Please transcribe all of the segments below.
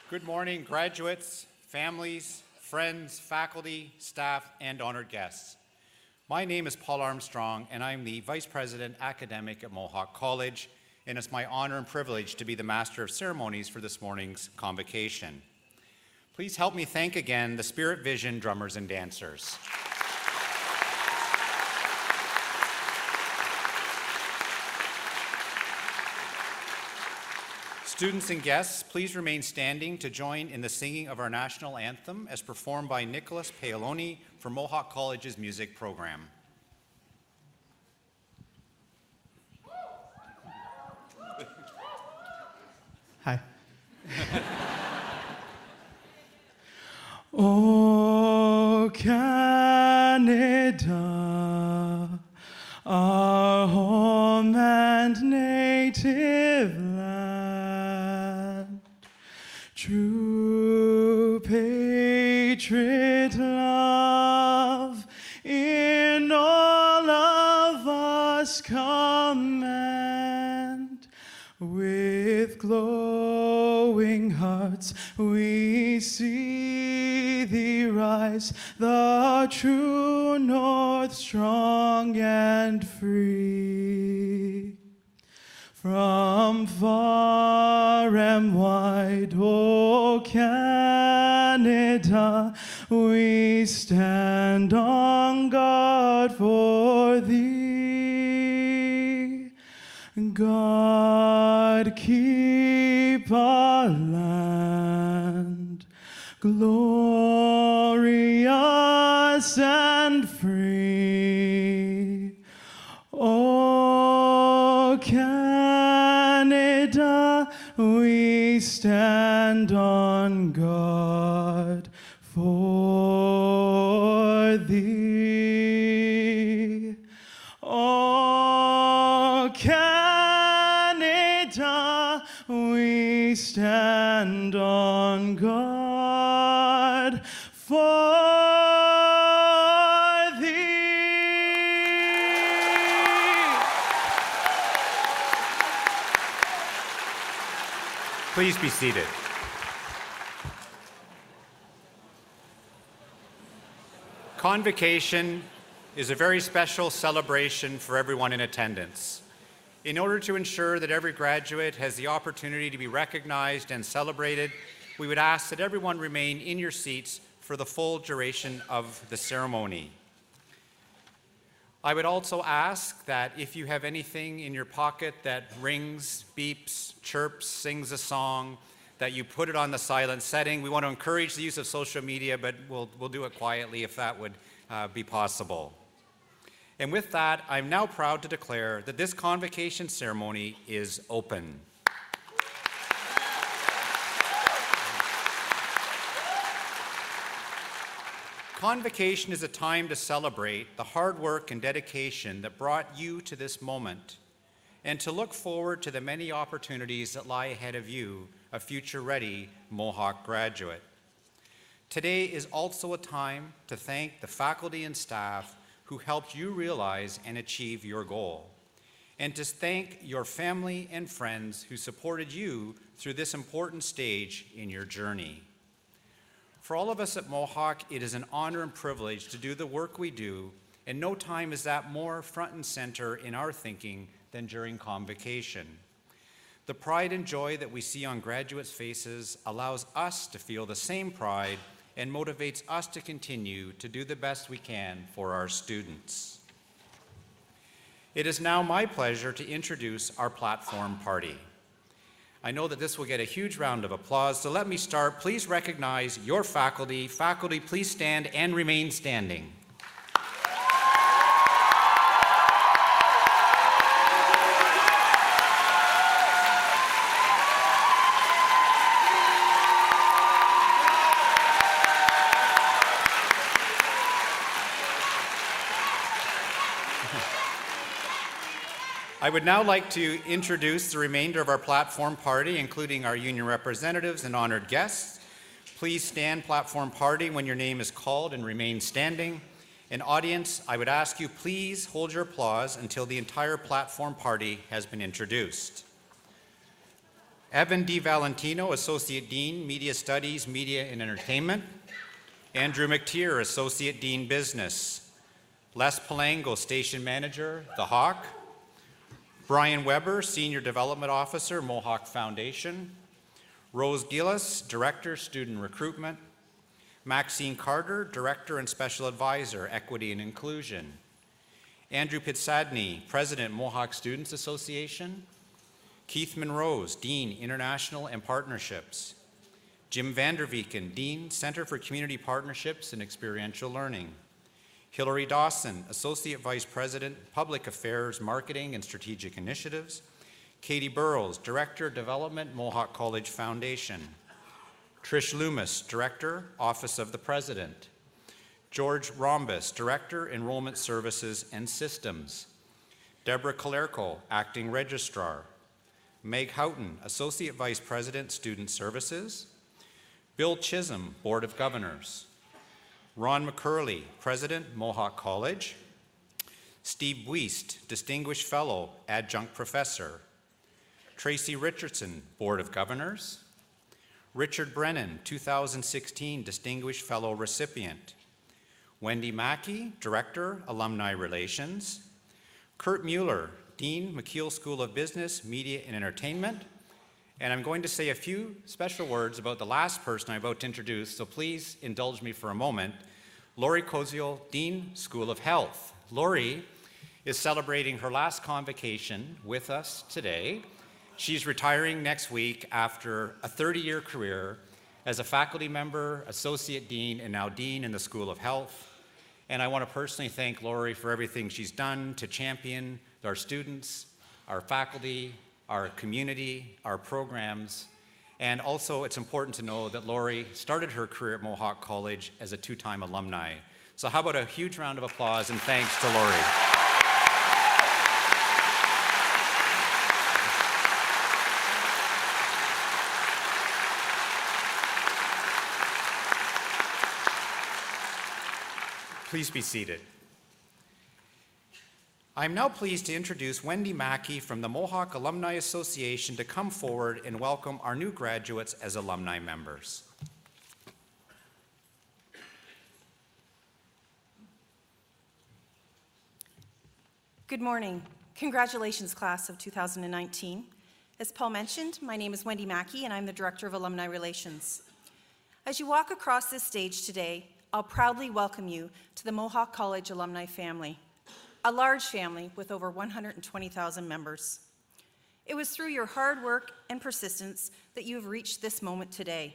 Good morning, graduates, families, friends, faculty, staff, and honored guests. My name is Paul Armstrong, and I'm the Vice President Academic at Mohawk College, and it's my honor and privilege to be the Master of Ceremonies for this morning's Convocation. Please help me thank again the Spirit Vision drummers and dancers. Students and guests, please remain standing to join in the singing of our national anthem as performed by Nicholas Paoloni for Mohawk College's music program. Hi. Oh, Canada, our home and native land, true patriot love in all of us command. With glowing hearts we see thee rise, the true north, strong and free. From far and wide, O Canada, we stand on guard for thee. God, keep our land glorious and free. O Canada, we stand on guard for thee. O Canada, we stand on guard for Please be seated. Convocation is a very special celebration for everyone in attendance. In order to ensure that every graduate has the opportunity to be recognized and celebrated, we would ask that everyone remain in your seats for the full duration of the ceremony. I would also ask that if you have anything in your pocket that rings, beeps, chirps, sings a song, that you put it on the silent setting. We want to encourage the use of social media, but we'll do it quietly if that would be possible. And with that, I'm now proud to declare that this convocation ceremony is open. Convocation is a time to celebrate the hard work and dedication that brought you to this moment, and to look forward to the many opportunities that lie ahead of you, a future-ready Mohawk graduate. Today is also a time to thank the faculty and staff who helped you realize and achieve your goal, and to thank your family and friends who supported you through this important stage in your journey. For all of us at Mohawk, it is an honor and privilege to do the work we do, and no time is that more front and center in our thinking than during Convocation. The pride and joy that we see on graduates' faces allows us to feel the same pride and motivates us to continue to do the best we can for our students. It is now my pleasure to introduce our platform party. I know that this will get a huge round of applause, so let me start. Please recognize your faculty. Faculty, please stand and remain standing. I would now like to introduce the remainder of our platform party, including our union representatives and honored guests. Please stand, platform party, when your name is called and remain standing. And audience, I would ask you please hold your applause until the entire platform party has been introduced. Evan D. Valentino, Associate Dean, Media Studies, Media and Entertainment. Andrew McKeil, Associate Dean, Business. Les Palango, Station Manager, The Hawk. Brian Weber, Senior Development Officer, Mohawk Foundation. Rose Gillis, Director, Student Recruitment. Maxine Carter, Director and Special Advisor, Equity and Inclusion. Andrew Pitsadney, President, Mohawk Students Association. Keith Monrose, Dean, International and Partnerships. Jim Vanderveken, Dean, Center for Community Partnerships and Experiential Learning. Hilary Dawson, Associate Vice President, Public Affairs, Marketing and Strategic Initiatives. Katie Burrows, Director, Development, Mohawk College Foundation. Trish Loomis, Director, Office of the President. George Rhombus, Director, Enrollment Services and Systems. Deborah Kalerko, Acting Registrar. Meg Houghton, Associate Vice President, Student Services. Bill Chisholm, Board of Governors. Ron McCurley, President, Mohawk College. Steve Wiest, Distinguished Fellow, Adjunct Professor. Tracy Richardson, Board of Governors. Richard Brennan, 2016 Distinguished Fellow Recipient. Wendy Mackey, Director, Alumni Relations. Kurt Mueller, Dean, McKeil School of Business, Media and Entertainment. And I'm going to say a few special words about the last person I'm about to introduce, so please indulge me for a moment. Lori Koziol, Dean, School of Health. Lori is celebrating her last convocation with us today. She's retiring next week after a 30-year career as a faculty member, associate dean, and now dean in the School of Health. And I want to personally thank Lori for everything she's done to champion our students, our faculty, our community, our programs. And also, it's important to know that Lori started her career at Mohawk College as a two-time alumni. So how about a huge round of applause and thanks to Lori. Please be seated. I'm now pleased to introduce Wendy Mackey from the Mohawk Alumni Association to come forward and welcome our new graduates as alumni members. Good morning. Congratulations, class of 2019. As Paul mentioned, my name is Wendy Mackey, and I'm the Director of Alumni Relations. As you walk across this stage today, I'll proudly welcome you to the Mohawk College alumni family, a large family with over 120,000 members. It was through your hard work and persistence that you have reached this moment today.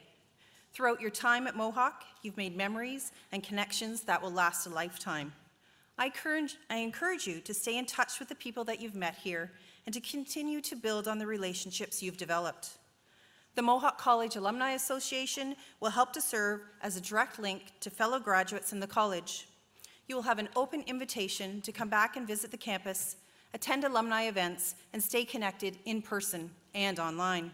Throughout your time at Mohawk, you've made memories and connections that will last a lifetime. I encourage you to stay in touch with the people that you've met here and to continue to build on the relationships you've developed. The Mohawk College Alumni Association will help to serve as a direct link to fellow graduates in the college. You will have an open invitation to come back and visit the campus, attend alumni events, and stay connected in person and online.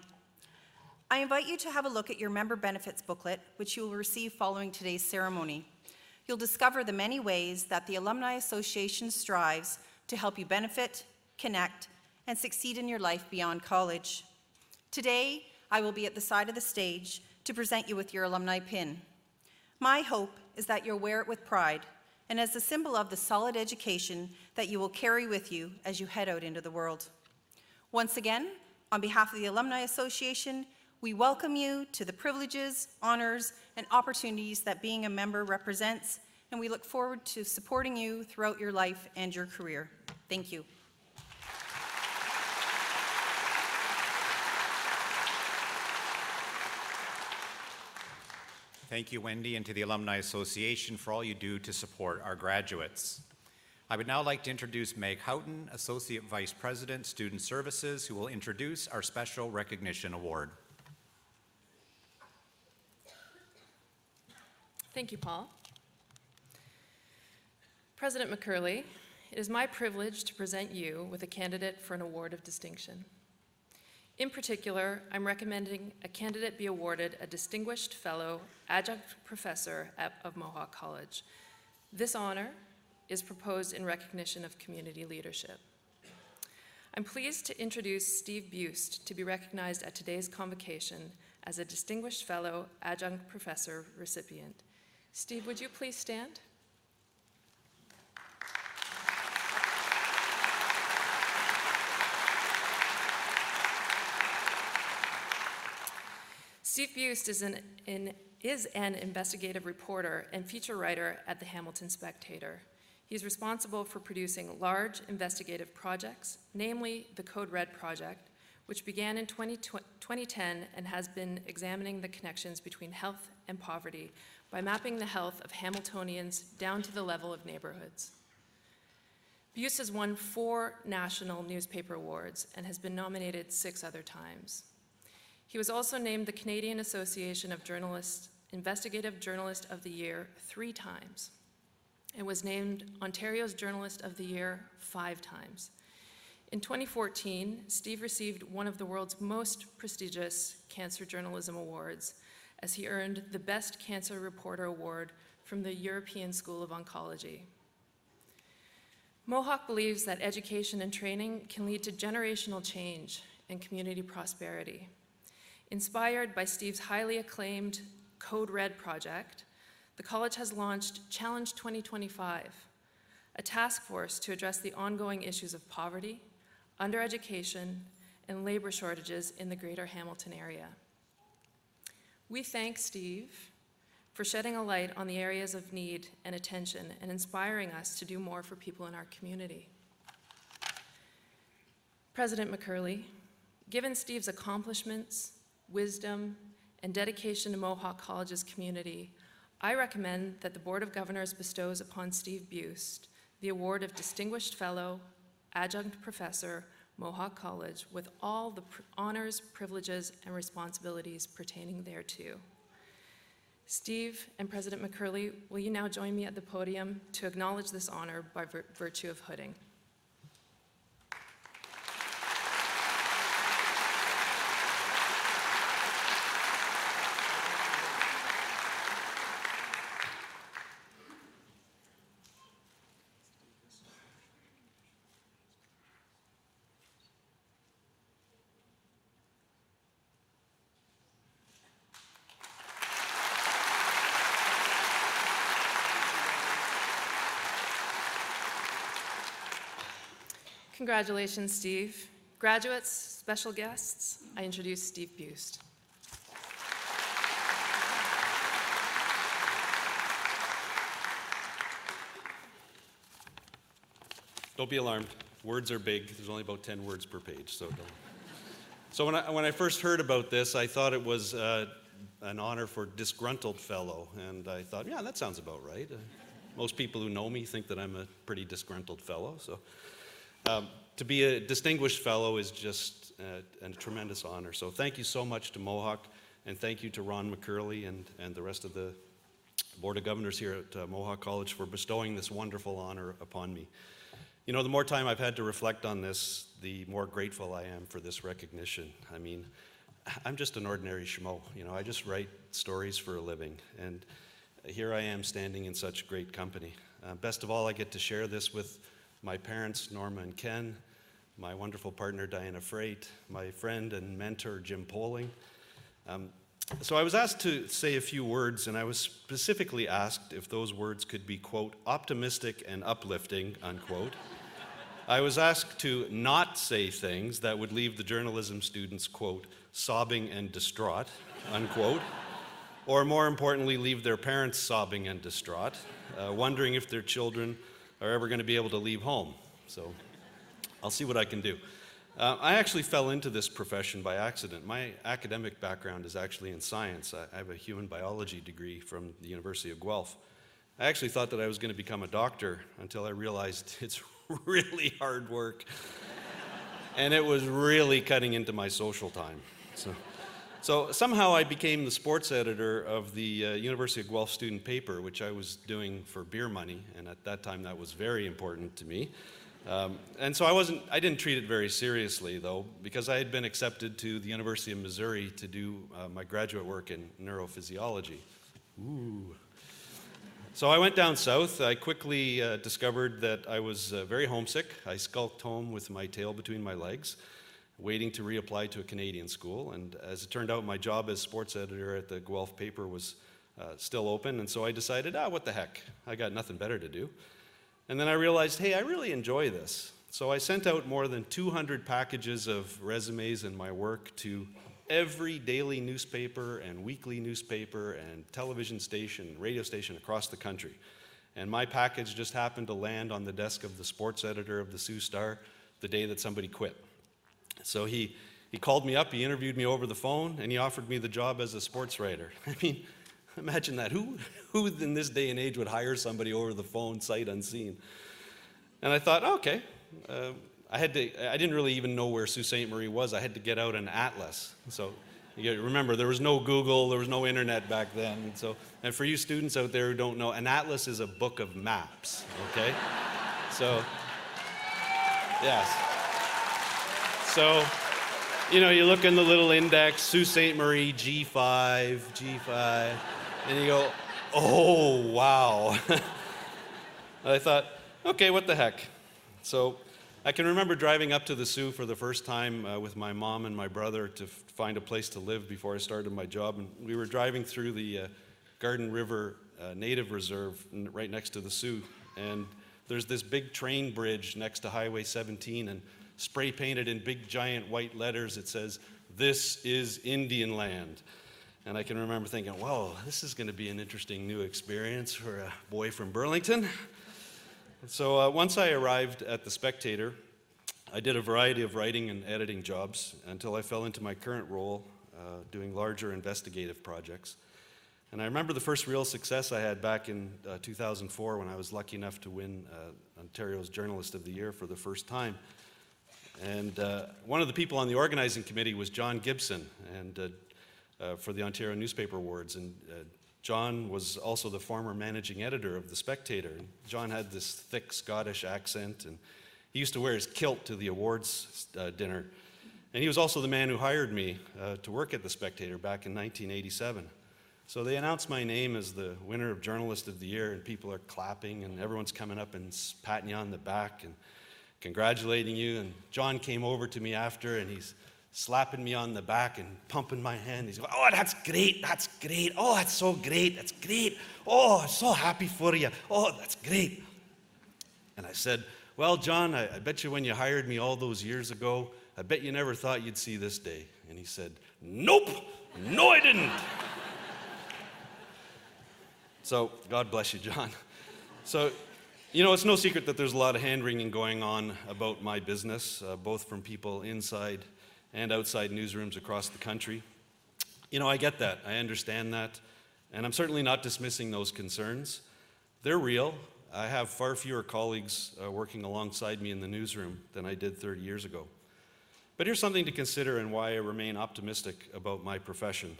I invite you to have a look at your member benefits booklet, which you will receive following today's ceremony. You'll discover the many ways that the Alumni Association strives to help you benefit, connect, and succeed in your life beyond college. Today, I will be at the side of the stage to present you with your alumni pin. My hope is that you'll wear it with pride and as a symbol of the solid education that you will carry with you as you head out into the world. Once again, on behalf of the Alumni Association, we welcome you to the privileges, honors, and opportunities that being a member represents, and we look forward to supporting you throughout your life and your career. Thank you. Thank you, Wendy, and to the Alumni Association for all you do to support our graduates. I would now like to introduce Meg Houghton, Associate Vice President, Student Services, who will introduce our Special Recognition Award. Thank you, Paul. President McCurley, it is my privilege to present you with a candidate for an award of distinction. In particular, I'm recommending a candidate be awarded a Distinguished Fellow Adjunct Professor of Mohawk College. This honor is proposed in recognition of community leadership. I'm pleased to introduce Steve Buist to be recognized at today's convocation as a Distinguished Fellow Adjunct Professor recipient. Steve, would you please stand? Steve Buist is an investigative reporter and feature writer at the Hamilton Spectator. He's responsible for producing large investigative projects, namely the Code Red project, which began in 2010 and has been examining the connections between health and poverty by mapping the health of Hamiltonians down to the level of neighborhoods. Buist has won 4 national newspaper awards and has been nominated 6 other times. He was also named the Canadian Association of Journalists Investigative Journalist of the Year 3 times and was named Ontario's Journalist of the Year 5 times. In 2014, Steve received one of the world's most prestigious cancer journalism awards as he earned the Best Cancer Reporter Award from the European School of Oncology. Mohawk believes that education and training can lead to generational change and community prosperity. Inspired by Steve's highly acclaimed Code Red project, the college has launched Challenge 2025, a task force to address the ongoing issues of poverty, undereducation, and labor shortages in the greater Hamilton area. We thank Steve for shedding a light on the areas of need and attention and inspiring us to do more for people in our community. President McKeil, given Steve's accomplishments, wisdom, and dedication to Mohawk College's community, I recommend that the Board of Governors bestows upon Steve Buist the award of Distinguished Fellow, Adjunct Professor, Mohawk College, with all the honors, privileges, and responsibilities pertaining thereto. Steve and President McKeil, will you now join me at the podium to acknowledge this honor by virtue of hooding? Congratulations, Steve. Graduates, special guests, I introduce Steve Buist. Don't be alarmed. Words are big. There's only about 10 words per page, so don't. So when I first heard about this, I thought it was an honor for disgruntled fellow, and I thought, yeah, that sounds about right. Most people who know me think that I'm a pretty disgruntled fellow, so. To be a distinguished fellow is just a tremendous honor. So thank you so much to Mohawk, and thank you to Ron McKeil and the rest of the Board of Governors here at Mohawk College for bestowing this wonderful honor upon me. You know, the more time I've had to reflect on this, the more grateful I am for this recognition. I mean, I'm just an ordinary schmo. You know, I just write stories for a living, and here I am standing in such great company. Best of all, I get to share this with my parents, Norma and Ken, my wonderful partner, Diana Freight, my friend and mentor, Jim Poling. So I was asked to say a few words, and I was specifically asked if those words could be, quote, optimistic and uplifting, unquote. I was asked to not say things that would leave the journalism students, quote, sobbing and distraught, unquote, or more importantly, leave their parents sobbing and distraught, wondering if their children are ever going to be able to leave home. So I'll see what I can do. I actually fell into this profession by accident. My academic background is actually in science. I have a human biology degree from the University of Guelph. I actually thought that I was going to become a doctor until I realized it's really hard work. And it was really cutting into my social time. So somehow I became the sports editor of the University of Guelph student paper, which I was doing for beer money, and at that time that was very important to me. And so I didn't treat it very seriously, though, because I had been accepted to the University of Missouri to do my graduate work in neurophysiology. Ooh. So I went down south. I quickly discovered that I was very homesick. I skulked home with my tail between my legs, waiting to reapply to a Canadian school. And as it turned out, my job as sports editor at the Guelph paper was still open. And so I decided, what the heck? I got nothing better to do. And then I realized, hey, I really enjoy this. So I sent out more than 200 packages of resumes and my work to every daily newspaper and weekly newspaper and television station, radio station across the country. And my package just happened to land on the desk of the sports editor of the Sioux Star the day that somebody quit. So he called me up, he interviewed me over the phone, and he offered me the job as a sports writer. I mean, imagine that. Who in this day and age would hire somebody over the phone, sight unseen? And I thought, okay. I didn't really even know where Sault Ste. Marie was. I had to get out an atlas. So remember, there was no Google, there was no internet back then. And for you students out there who don't know, an atlas is a book of maps, okay? So, yes. So, you look in the little index, Sault Ste. Marie, G5, and you go, oh, wow. I thought, okay, what the heck? So I can remember driving up to the Sioux for the first time with my mom and my brother to find a place to live before I started my job. And we were driving through the Garden River Native Reserve right next to the Sioux. And there's this big train bridge next to Highway 17, and spray painted in big giant white letters it says, "This is Indian land." And I can remember thinking, whoa, this is going to be an interesting new experience for a boy from Burlington. So once I arrived at The Spectator, I did a variety of writing and editing jobs until I fell into my current role doing larger investigative projects. And I remember the first real success I had back in 2004 when I was lucky enough to win Ontario's Journalist of the Year for the first time. And one of the people on the organizing committee was John Gibson and for the Ontario Newspaper Awards. And John was also the former managing editor of The Spectator. And John had this thick Scottish accent, and he used to wear his kilt to the awards dinner. And he was also the man who hired me to work at The Spectator back in 1987. So they announced my name as the winner of Journalist of the Year, and people are clapping, and everyone's coming up and patting you on the back and congratulating you. And John came over to me after, and he's slapping me on the back and pumping my hand. He's going, "Oh, that's great, that's great. Oh, that's so great, that's great. Oh, I'm so happy for you. Oh, that's great." And I said, "Well, John, I bet you when you hired me all those years ago, I bet you never thought you'd see this day." And he said, "Nope, no I didn't." So, God bless you, John. So, it's no secret that there's a lot of hand-wringing going on about my business, both from people inside and outside newsrooms across the country. I get that. I understand that. And I'm certainly not dismissing those concerns. They're real. I have far fewer colleagues working alongside me in the newsroom than I did 30 years ago. But here's something to consider and why I remain optimistic about my profession.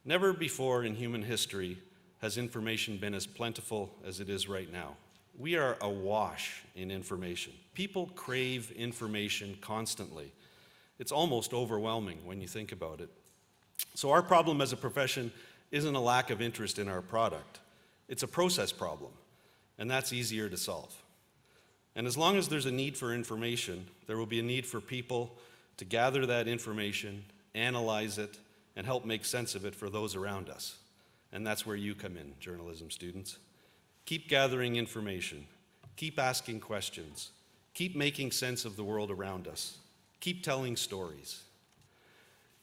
Never before in human history has information been as plentiful as it is right now. We are awash in information. People crave information constantly. It's almost overwhelming when you think about it. So our problem as a profession isn't a lack of interest in our product. It's a process problem, and that's easier to solve. And as long as there's a need for information, there will be a need for people to gather that information, analyze it, and help make sense of it for those around us. And that's where you come in, journalism students. Keep gathering information. Keep asking questions. Keep making sense of the world around us. Keep telling stories.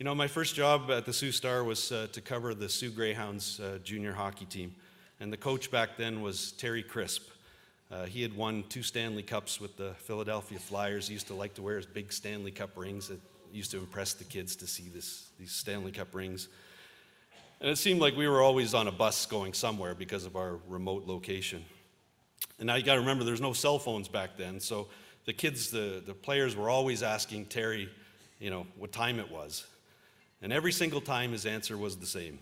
My first job at the Sioux Star was to cover the Sioux Greyhounds junior hockey team. And the coach back then was Terry Crisp. He had won 2 Stanley Cups with the Philadelphia Flyers. He used to like to wear his big Stanley Cup rings. It used to impress the kids to see these Stanley Cup rings. And it seemed like we were always on a bus going somewhere because of our remote location. And now you got to remember, there's no cell phones back then. So the kids, the players were always asking Terry, what time it was. And every single time his answer was the same.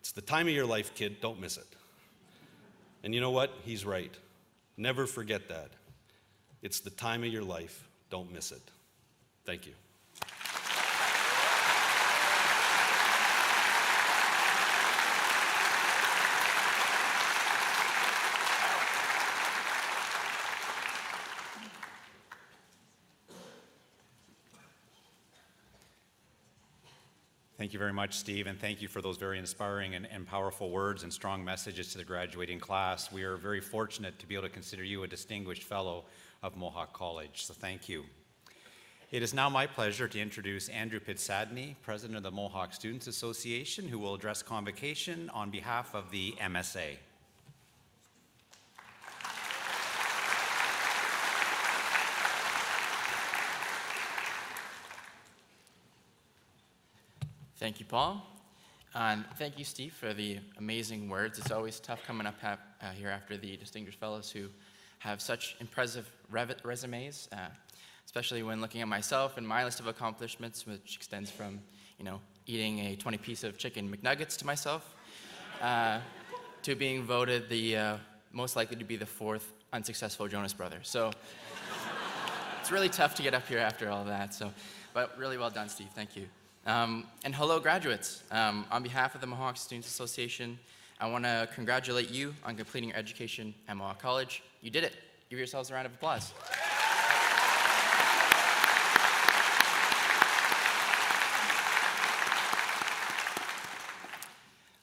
"It's the time of your life, kid. Don't miss it." And you know what? He's right. Never forget that. It's the time of your life. Don't miss it. Thank you. Thank you very much, Steve, and thank you for those very inspiring and powerful words and strong messages to the graduating class. We are very fortunate to be able to consider you a distinguished fellow of Mohawk College, so thank you. It is now my pleasure to introduce Andrew Pitsadney, President of the Mohawk Students Association, who will address Convocation on behalf of the MSA. Thank you, Paul. And thank you, Steve, for the amazing words. It's always tough coming up here after the distinguished fellows who have such impressive resumes, especially when looking at myself and my list of accomplishments, which extends from, eating a 20-piece of chicken McNuggets to myself, to being voted the most likely to be the 4th unsuccessful Jonas brother. So it's really tough to get up here after all that. But really well done, Steve. Thank you. And hello, graduates. On behalf of the Mohawk Students Association, I want to congratulate you on completing your education at Mohawk College. You did it. Give yourselves a round of applause.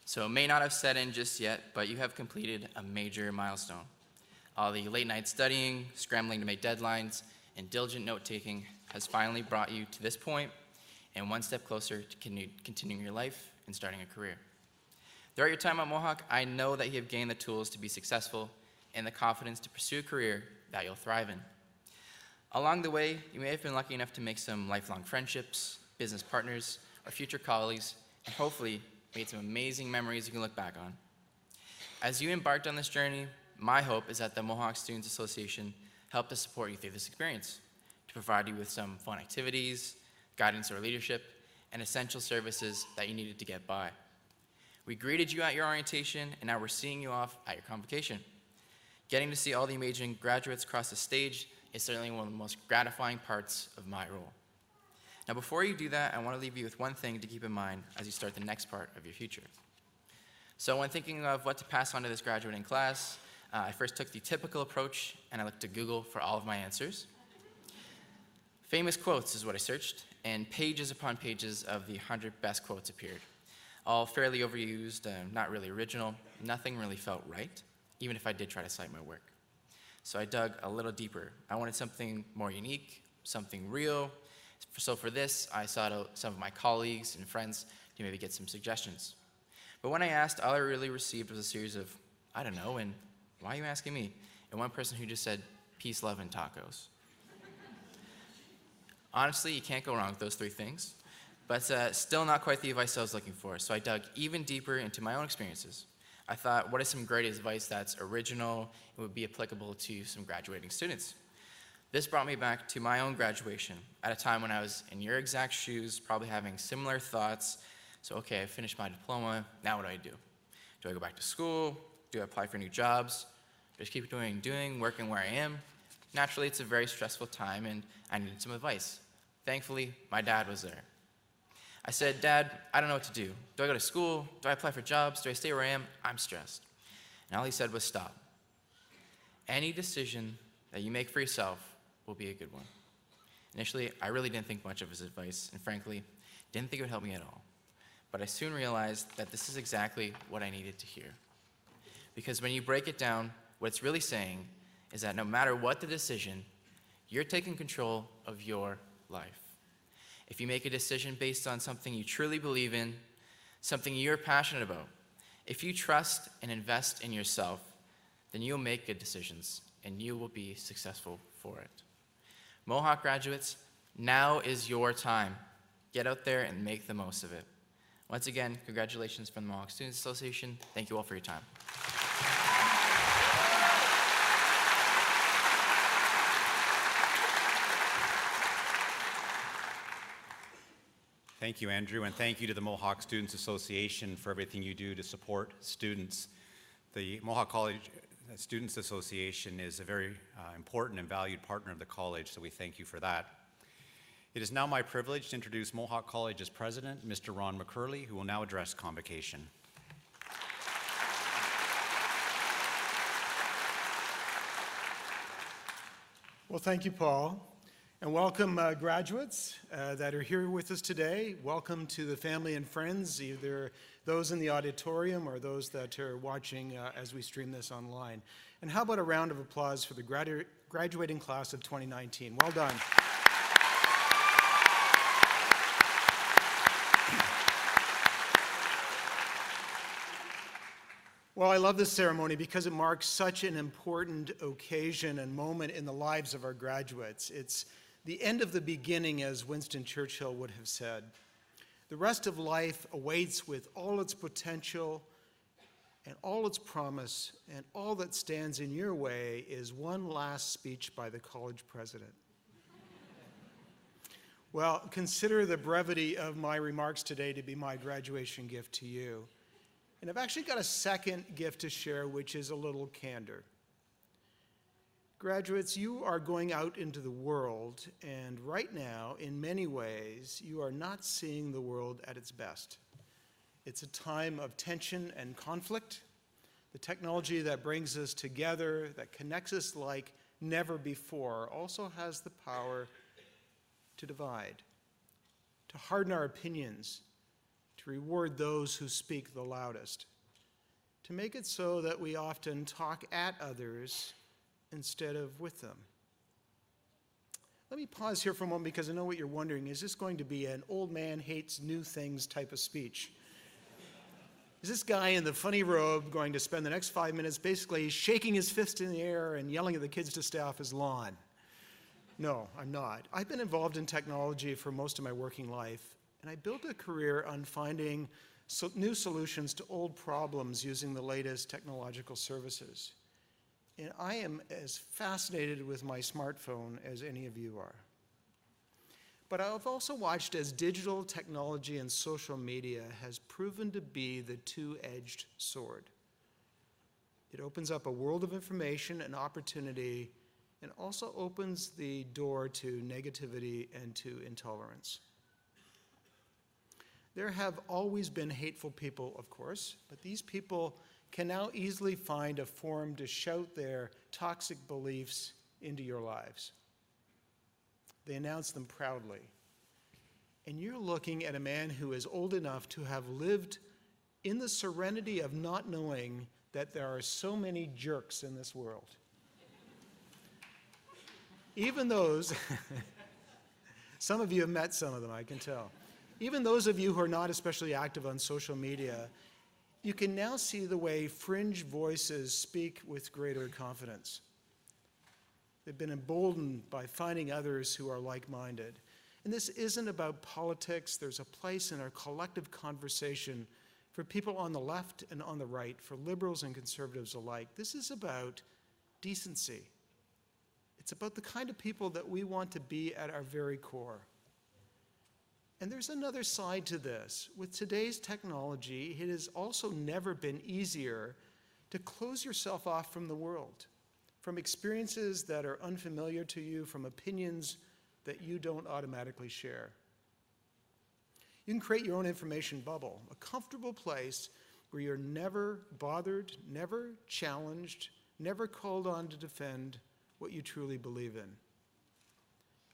So it may not have set in just yet, but you have completed a major milestone. All the late night studying, scrambling to make deadlines, and diligent note-taking has finally brought you to this point, and one step closer to continuing your life and starting a career. Throughout your time at Mohawk, I know that you have gained the tools to be successful and the confidence to pursue a career that you'll thrive in. Along the way, you may have been lucky enough to make some lifelong friendships, business partners, or future colleagues, and hopefully made some amazing memories you can look back on. As you embarked on this journey, my hope is that the Mohawk Students Association helped to support you through this experience, to provide you with some fun activities, guidance or leadership, and essential services that you needed to get by. We greeted you at your orientation, and now we're seeing you off at your convocation. Getting to see all the amazing graduates across the stage is certainly one of the most gratifying parts of my role. Now, before you do that, I want to leave you with one thing to keep in mind as you start the next part of your future. So when thinking of what to pass on to this graduating class, I first took the typical approach, and I looked to Google for all of my answers. Famous quotes is what I searched, and pages upon pages of the 100 best quotes appeared. All fairly overused, not really original, nothing really felt right, even if I did try to cite my work. So I dug a little deeper. I wanted something more unique, something real. So for this, I sought out some of my colleagues and friends to maybe get some suggestions. But when I asked, all I really received was a series of, I don't know, and why are you asking me? And one person who just said, peace, love, and tacos. Honestly, you can't go wrong with those 3 things, but still not quite the advice I was looking for. So I dug even deeper into my own experiences. I thought, what is some great advice that's original and would be applicable to some graduating students? This brought me back to my own graduation at a time when I was in your exact shoes, probably having similar thoughts. So, okay, I finished my diploma, now what do? Do I go back to school? Do I apply for new jobs? Just keep doing, working where I am? Naturally, it's a very stressful time, and I needed some advice. Thankfully, my dad was there. I said, Dad, I don't know what to do. Do I go to school? Do I apply for jobs? Do I stay where I am? I'm stressed. And all he said was, stop. Any decision that you make for yourself will be a good one. Initially, I really didn't think much of his advice, and frankly, didn't think it would help me at all. But I soon realized that this is exactly what I needed to hear. Because when you break it down, what it's really saying is that no matter what the decision, you're taking control of your life. If you make a decision based on something you truly believe in, something you're passionate about, if you trust and invest in yourself, then you'll make good decisions and you will be successful for it. Mohawk graduates, now is your time. Get out there and make the most of it. Once again, congratulations from the Mohawk Students Association. Thank you all for your time. Thank you, Andrew, and thank you to the Mohawk Students Association for everything you do to support students. The Mohawk College Students Association is a very important and valued partner of the college, so we thank you for that. It is now my privilege to introduce Mohawk College's president, Mr. Ron McKeil, who will now address Convocation. Well, thank you, Paul. And welcome graduates that are here with us today. Welcome to the family and friends, either those in the auditorium or those that are watching as we stream this online. And how about a round of applause for the graduating class of 2019? Well done. Well, I love this ceremony because it marks such an important occasion and moment in the lives of our graduates. It's the end of the beginning, as Winston Churchill would have said. The rest of life awaits with all its potential and all its promise, and all that stands in your way is one last speech by the college president. Well, consider the brevity of my remarks today to be my graduation gift to you. And I've actually got a second gift to share, which is a little candor. Graduates, you are going out into the world, and right now, in many ways, you are not seeing the world at its best. It's a time of tension and conflict. The technology that brings us together, that connects us like never before, also has the power to divide, to harden our opinions, to reward those who speak the loudest, to make it so that we often talk at others instead of with them. Let me pause here for a moment because I know what you're wondering. Is this going to be an old man hates new things type of speech? Is this guy in the funny robe going to spend the next 5 minutes basically shaking his fist in the air and yelling at the kids to stay off his lawn? No, I'm not. I've been involved in technology for most of my working life, and I built a career on finding new solutions to old problems using the latest technological services. And I am as fascinated with my smartphone as any of you are. But I've also watched as digital technology and social media has proven to be the two-edged sword. It opens up a world of information and opportunity, and also opens the door to negativity and to intolerance. There have always been hateful people, of course, but these people can now easily find a forum to shout their toxic beliefs into your lives. They announce them proudly. And you're looking at a man who is old enough to have lived in the serenity of not knowing that there are so many jerks in this world. Even those, some of you have met some of them, I can tell. Even those of you who are not especially active on social media, you can now see the way fringe voices speak with greater confidence. They've been emboldened by finding others who are like-minded. And this isn't about politics. There's a place in our collective conversation for people on the left and on the right, for liberals and conservatives alike. This is about decency. It's about the kind of people that we want to be at our very core. And there's another side to this. With today's technology, it has also never been easier to close yourself off from the world, from experiences that are unfamiliar to you, from opinions that you don't automatically share. You can create your own information bubble, a comfortable place where you're never bothered, never challenged, never called on to defend what you truly believe in.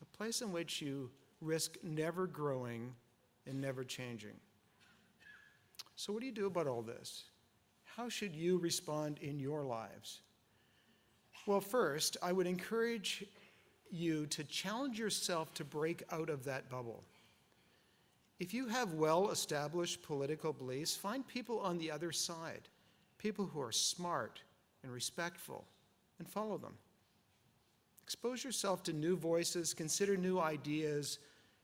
A place in which you risk never growing and never changing. So what do you do about all this? How should you respond in your lives? Well, first, I would encourage you to challenge yourself to break out of that bubble. If you have well-established political beliefs, find people on the other side, people who are smart and respectful, and follow them. Expose yourself to new voices, consider new ideas,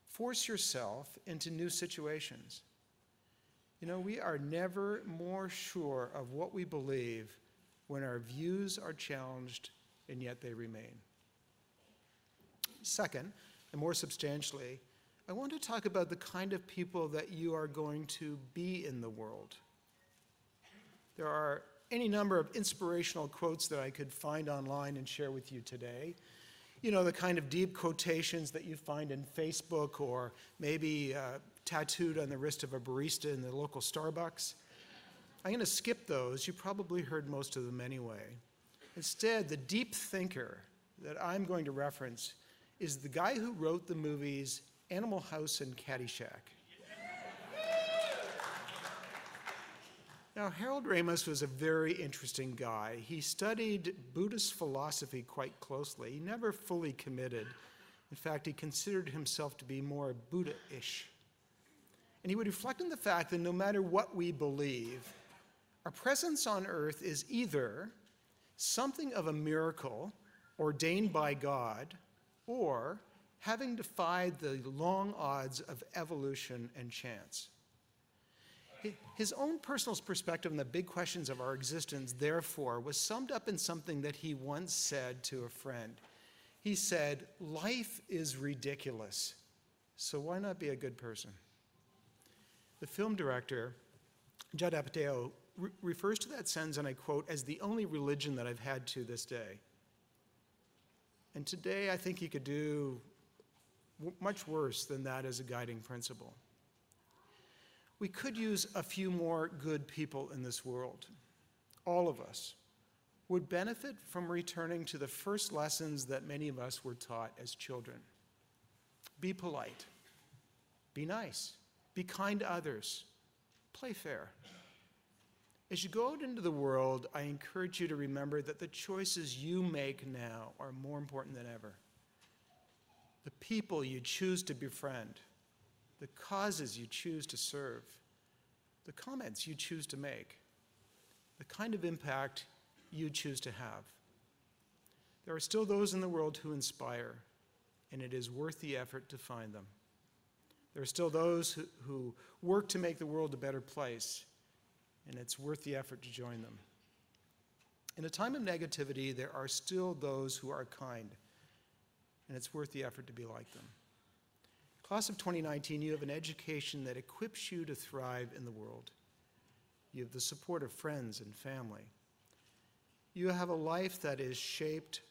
force yourself into new situations. You know, we are never more sure of what we believe when our views are challenged and yet they remain. Second, and more substantially, I want to talk about the kind of people that you are going to be in the world. There are any number of inspirational quotes that I could find online and share with you today. You know, the kind of deep quotations that you find in Facebook or maybe tattooed on the wrist of a barista in the local Starbucks. I'm going to skip those. You probably heard most of them anyway. Instead, the deep thinker that I'm going to reference is the guy who wrote the movies Animal House and Caddyshack. Now, Harold Ramis was a very interesting guy. He studied Buddhist philosophy quite closely. He never fully committed. In fact, he considered himself to be more Buddha-ish. And he would reflect on the fact that no matter what we believe, our presence on earth is either something of a miracle ordained by God, or having defied the long odds of evolution and chance. His own personal perspective on the big questions of our existence, therefore, was summed up in something that he once said to a friend. He said, "Life is ridiculous, so why not be a good person?" The film director, Judd Apatow, refers to that sentence, and I quote, as the only religion that I've had to this day. And today, I think he could do much worse than that as a guiding principle. We could use a few more good people in this world. All of us would benefit from returning to the first lessons that many of us were taught as children. Be polite. Be nice. Be kind to others. Play fair. As you go out into the world, I encourage you to remember that the choices you make now are more important than ever. The people you choose to befriend, the causes you choose to serve, the comments you choose to make, the kind of impact you choose to have. There are still those in the world who inspire, and it is worth the effort to find them. There are still those who work to make the world a better place, and it's worth the effort to join them. In a time of negativity, there are still those who are kind, and it's worth the effort to be like them. Class of 2019, you have an education that equips you to thrive in the world. You have the support of friends and family. You have a life that is shaped,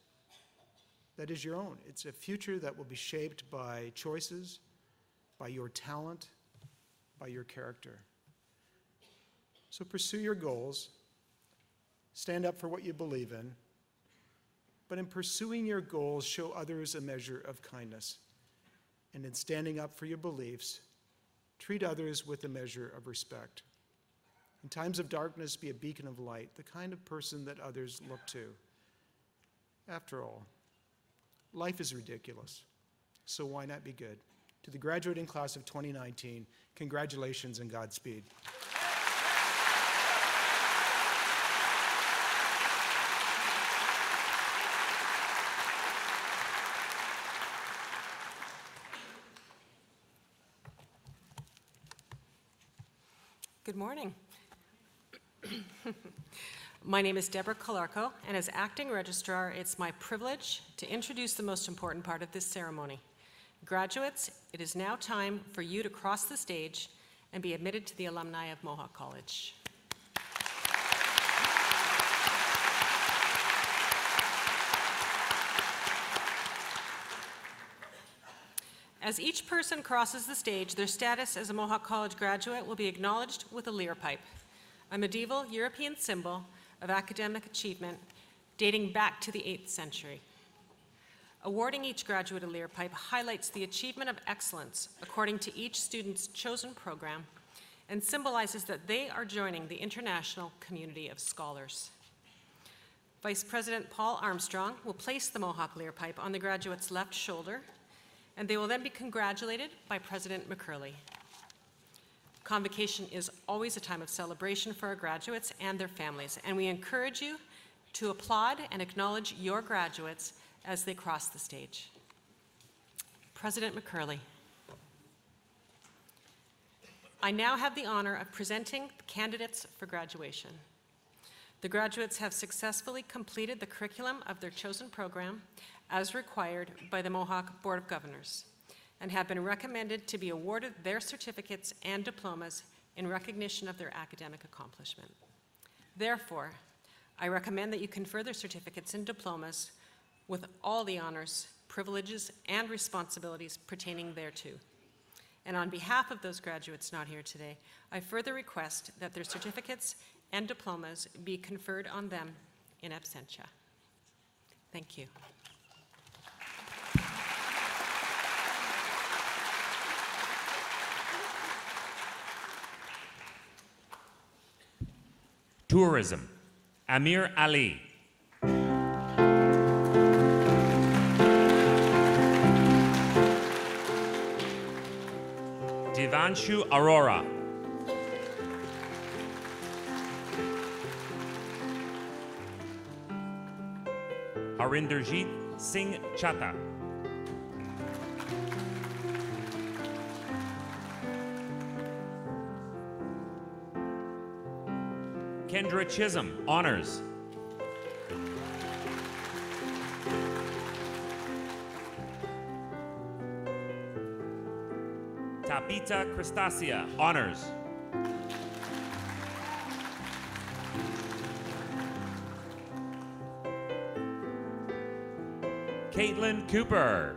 that is your own. It's a future that will be shaped by choices, by your talent, by your character. So pursue your goals, stand up for what you believe in, but in pursuing your goals, show others a measure of kindness. And in standing up for your beliefs, treat others with a measure of respect. In times of darkness, be a beacon of light, the kind of person that others look to. After all, life is ridiculous, so why not be good? To the graduating class of 2019, congratulations and Godspeed. Good morning. My name is Deborah Calarco, and as acting registrar, it's my privilege to introduce the most important part of this ceremony. Graduates, it is now time for you to cross the stage and be admitted to the alumni of Mohawk College. As each person crosses the stage, their status as a Mohawk College graduate will be acknowledged with a lyre pipe, a medieval European symbol of academic achievement dating back to the 8th century. Awarding each graduate a lyre pipe highlights the achievement of excellence according to each student's chosen program and symbolizes that they are joining the international community of scholars. Vice President Paul Armstrong will place the Mohawk lyre pipe on the graduate's left shoulder, and they will then be congratulated by President McKeil. Convocation is always a time of celebration for our graduates and their families, and we encourage you to applaud and acknowledge your graduates as they cross the stage. President McKeil. I now have the honor of presenting the candidates for graduation. The graduates have successfully completed the curriculum of their chosen program as required by the Mohawk Board of Governors and have been recommended to be awarded their certificates and diplomas in recognition of their academic accomplishment. Therefore, I recommend that you confer their certificates and diplomas with all the honors, privileges, and responsibilities pertaining thereto. And on behalf of those graduates not here today, I further request that their certificates and diplomas be conferred on them in absentia. Thank you. Tourism, Amir Ali. Devanshu Arora. Harinderjeet Singh Chatta. Kendra Chisholm, honors. Tabitha Christasia, honors. Caitlin Cooper.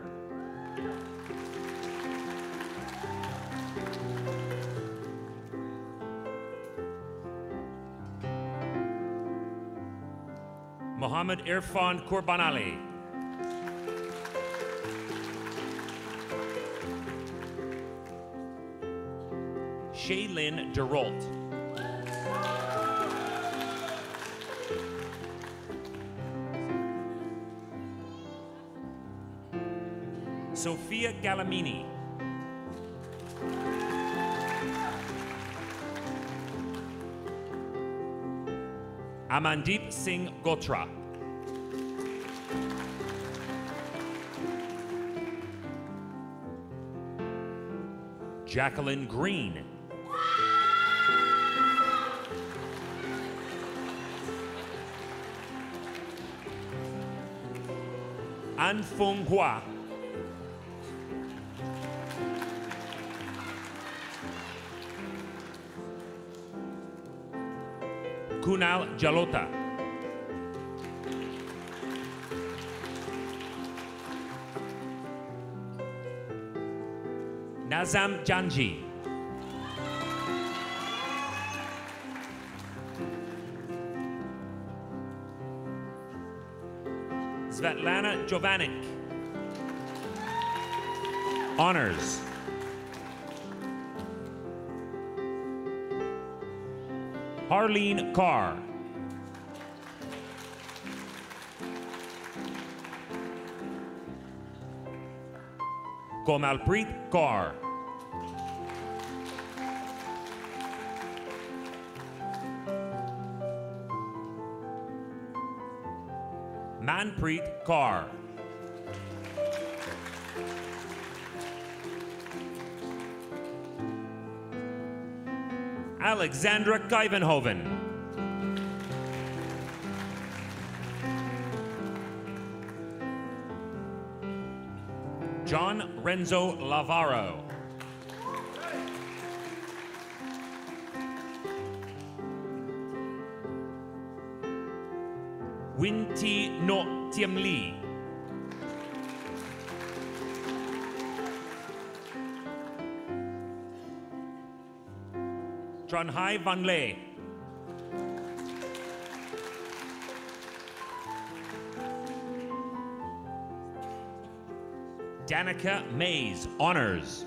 Mohammed Irfan Kurbanali. Shaylin Derolt. Sophia Galamini. Amandeep Singh Gotra. Jacqueline Green. An Fung Hua. Kunal Jalota. Nazam Janji. Svetlana Jovanik. Honors. Harleen Carr. Komalpreet Kaur. Manpreet Kaur. Alexandra Kuyvenhoven. John Renzo Lavaro. Winti No Tiem Lee. Tranhai Van Lê. Danica Mays, honors.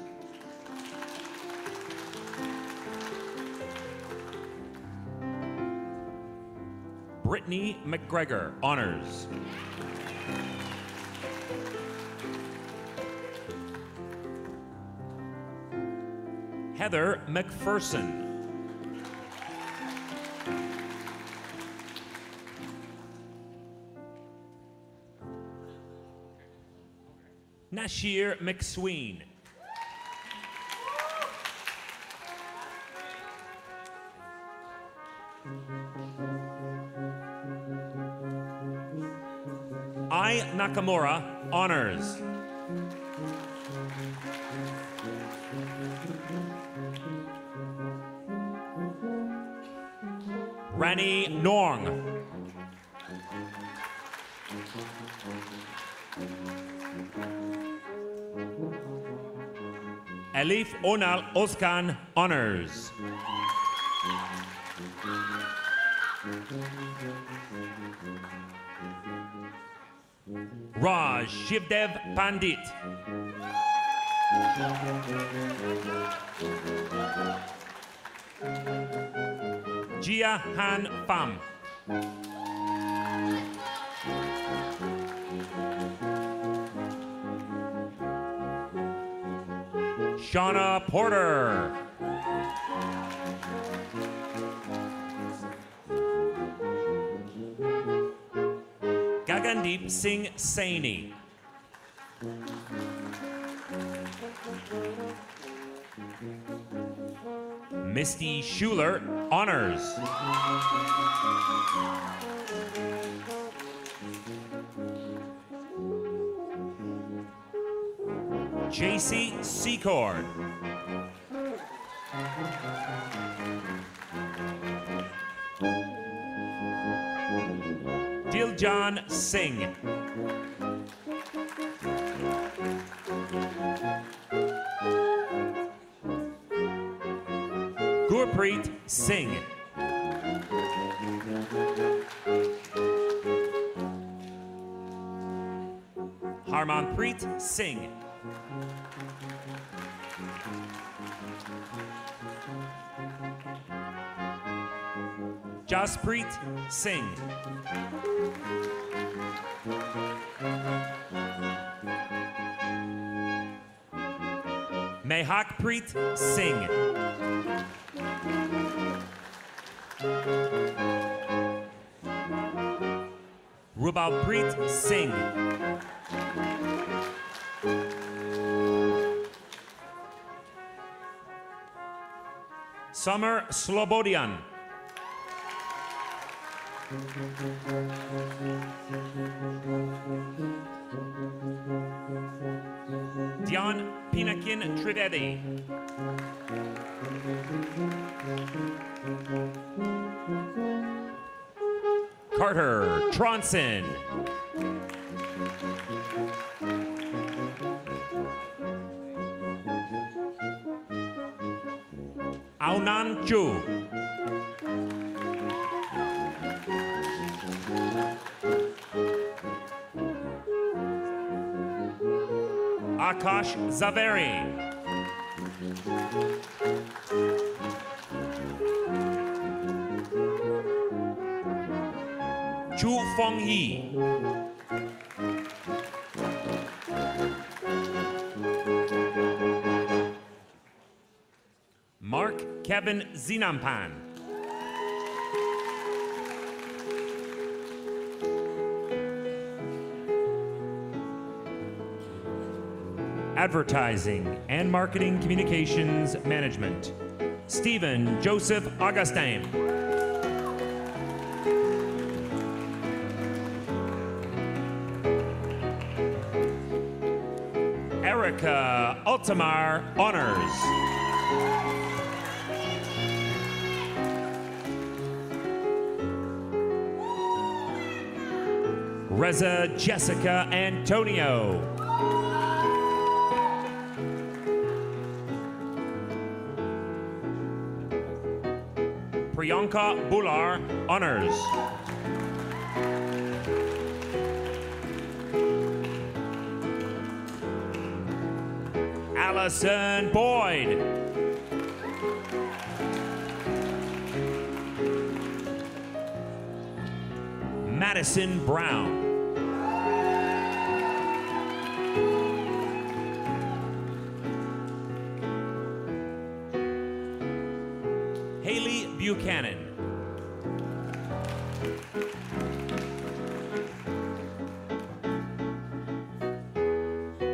Brittany McGregor, honors. Heather McPherson. Nashir McSween. I Nakamura, honors. Rani Norng. Elif Onal Oskan, honors. Raj Shivdev Pandit. Jia Han Pham. Shauna Porter. Gagandeep Singh Saini. Misty Schuler, honors. JC Secord. Diljan Singh. Gurpreet Singh. Harmanpreet Singh. Jaspreet Singh. Mehakpreet Singh. Rubalpreet Singh. Summer Slobodian. Dion Pinakin Trivedi. Carter Tronson. Aunan Chu. Akash Zaveri. Chu Fong Yi. Mark Kevin Zinampan. Advertising and Marketing Communications Management, Stephen Joseph Augustin. Erica Altamar, honors. Reza Jessica Antonio. Priyanka Bular, honors. Allison Boyd. Madison Brown. Haley Buchanan.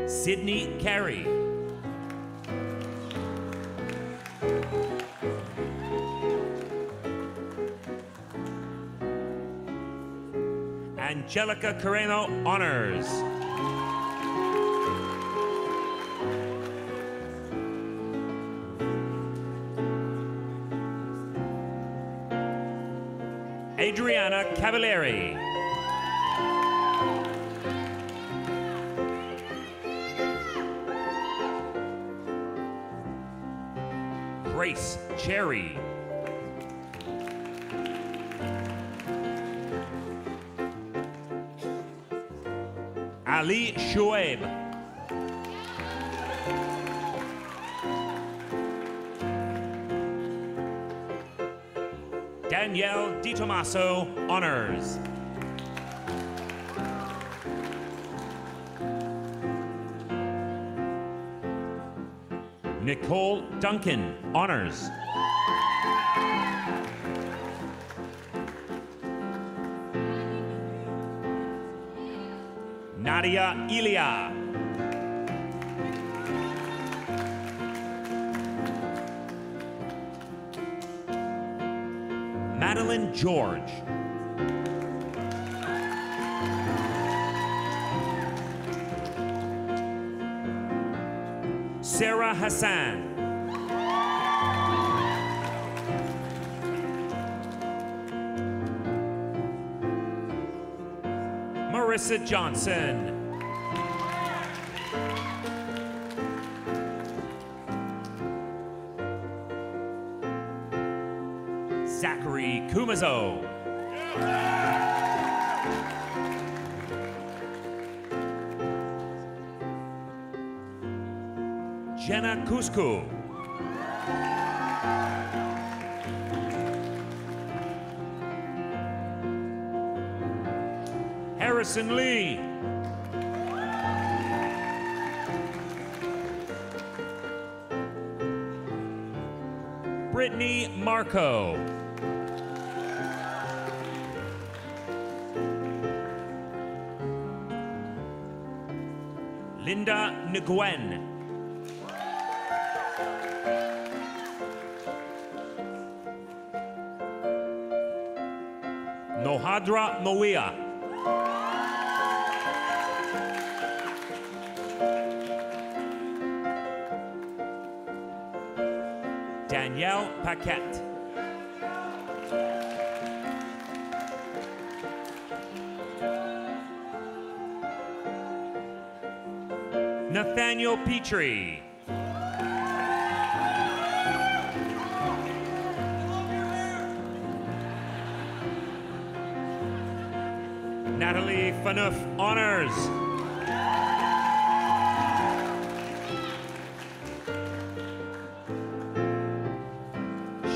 Sydney Carey. Angelica Carreno, honors. Adriana Cavalieri. Grace Cherry. Ali Shoaib. Danielle Di Tommaso, honors. Nicole Duncan, honors. Nadia Ilia. Madeline George. Sarah Hassan. Marissa Johnson. Zachary Kumazo. Jenna Kusku. Harrison Lee. Brittany Marco. Linda Nguyen. Nohadra Moia. Danielle Paquette. Nathaniel Petrie. Natalie Faneuf, honors.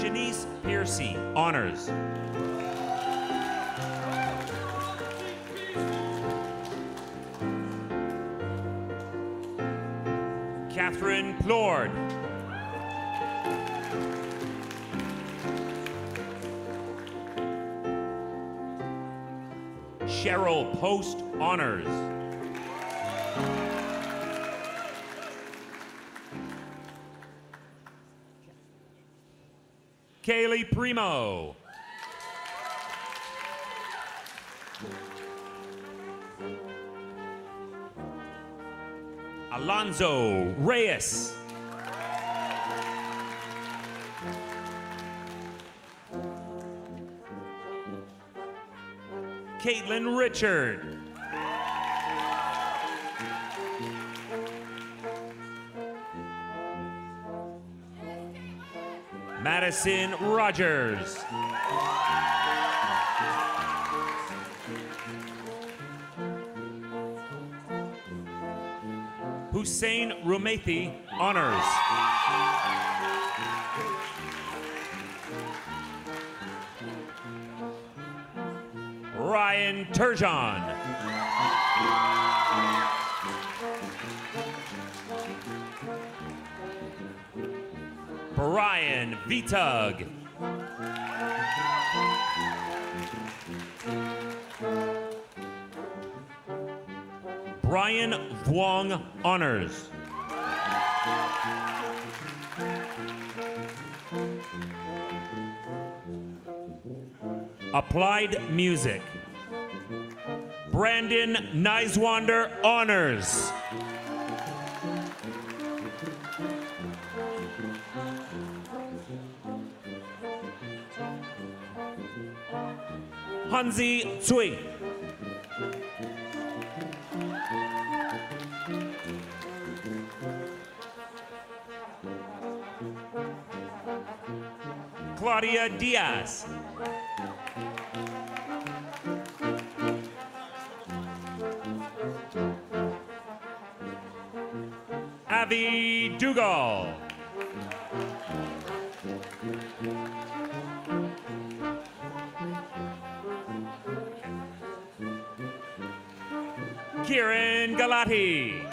Shanice Piercy, honors. Catherine Plord. Cheryl Post, honors. Kaylee Primo. Alonzo Reyes. Caitlin Richard. Madison Rogers. Hussein Rumethi, honors. Ryan Turgeon. Brian Vitug. Brian Vuong, honors. Applied Music. Brandon Niswander, honors. Hanzi Tsui. Claudia Diaz. Avi Dugal. Kieran Galati.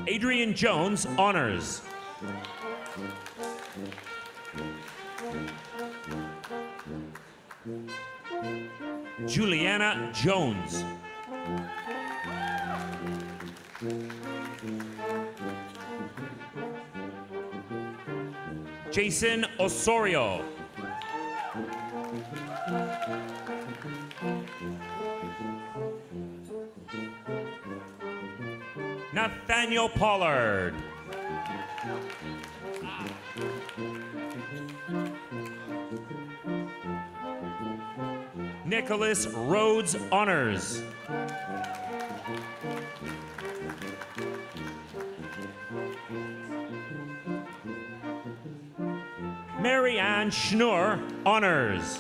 Adrian Jones, honors. Juliana Jones. Jason Osorio. Nathaniel Pollard. Nicholas Rhodes, honors. Mary Ann Schnur, honors.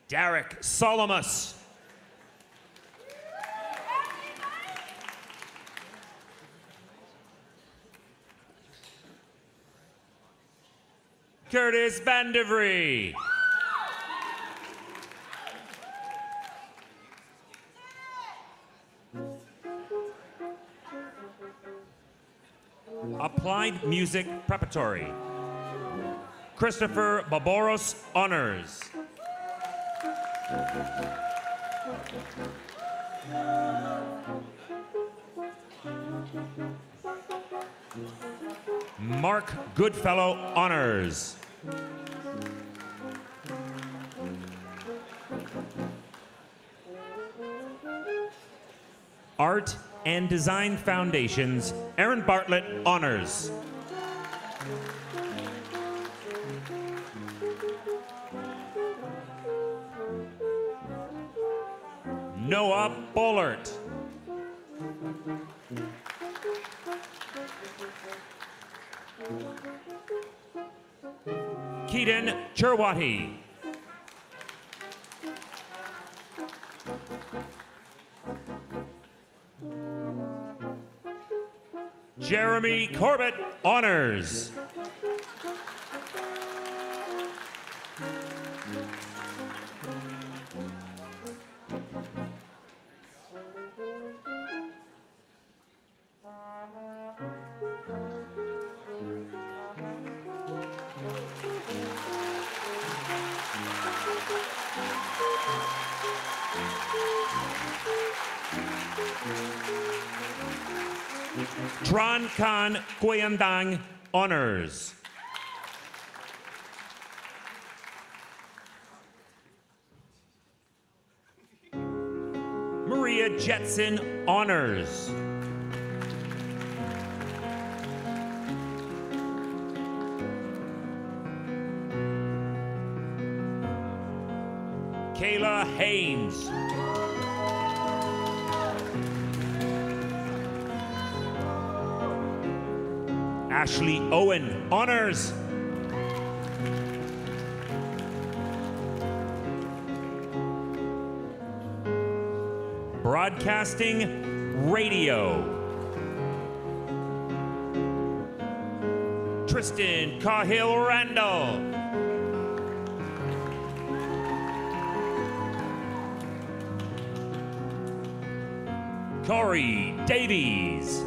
Derek Solomus. Curtis Vandevry. Applied Music Preparatory. Christopher Barbaros, honors. Mark Goodfellow, honors. Art and Design Foundations, Aaron Bartlett, honors. Noah Bollert. Keaton Cherwati. Jeremy Corbett, honors. Tran Khan Koyandang, honors. Maria Jetson, honors. Kayla Haynes. Ashley Owen, honors. Broadcasting Radio. Tristan Cahill Randall. Corey Davies.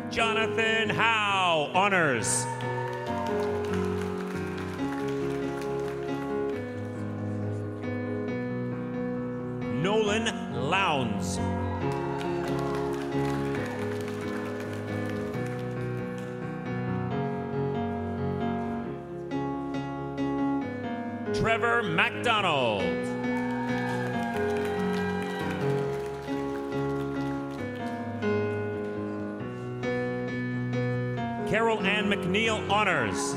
Jonathan Howe, honors. Nolan Lowndes. Trevor MacDonald. Carol Ann McNeil, honors.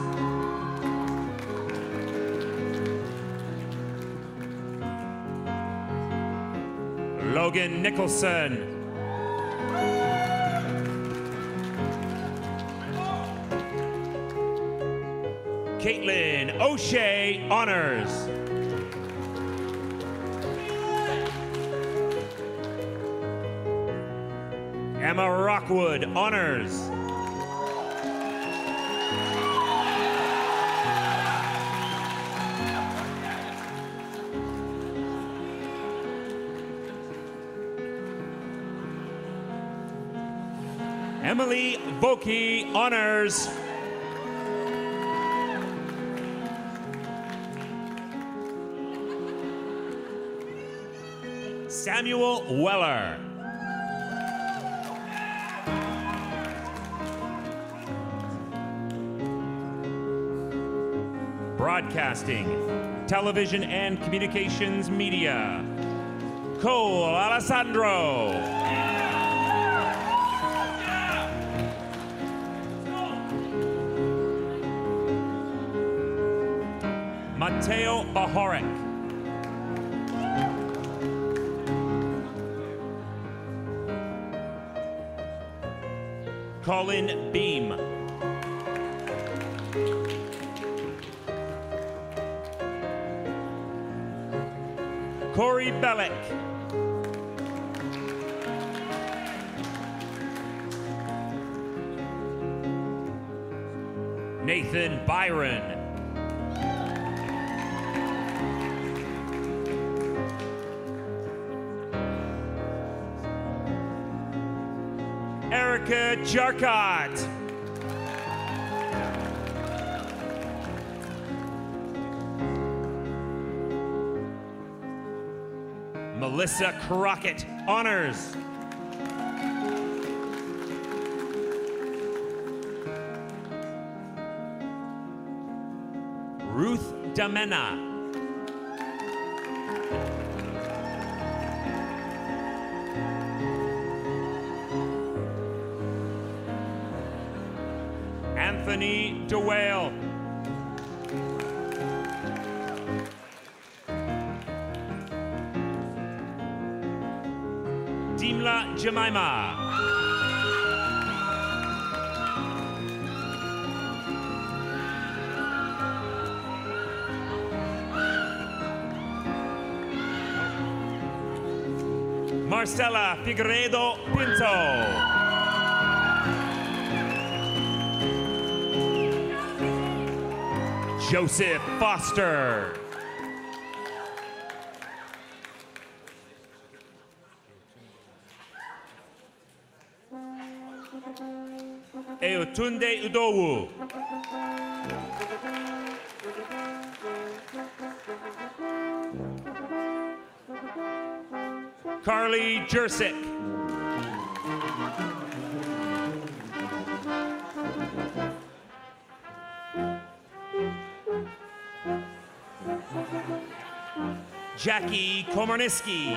Logan Nicholson. Caitlin O'Shea, honors. Emma Rockwood, honors. Emily Vokey, honors. Samuel Weller. Broadcasting, Television and Communications Media, Cole Alessandro. Mateo Bahorek. Colin Beam. Corey Bellick. Nathan Byron. Erica Jarkot. Melissa Crockett, honors. Ruth Damena. Anthony DeWale. Dimla Jemima. Marcela Figueiredo Pinto. Joseph Foster. Eotunde Udowu. Carly Jersick. Jackie Komarniski.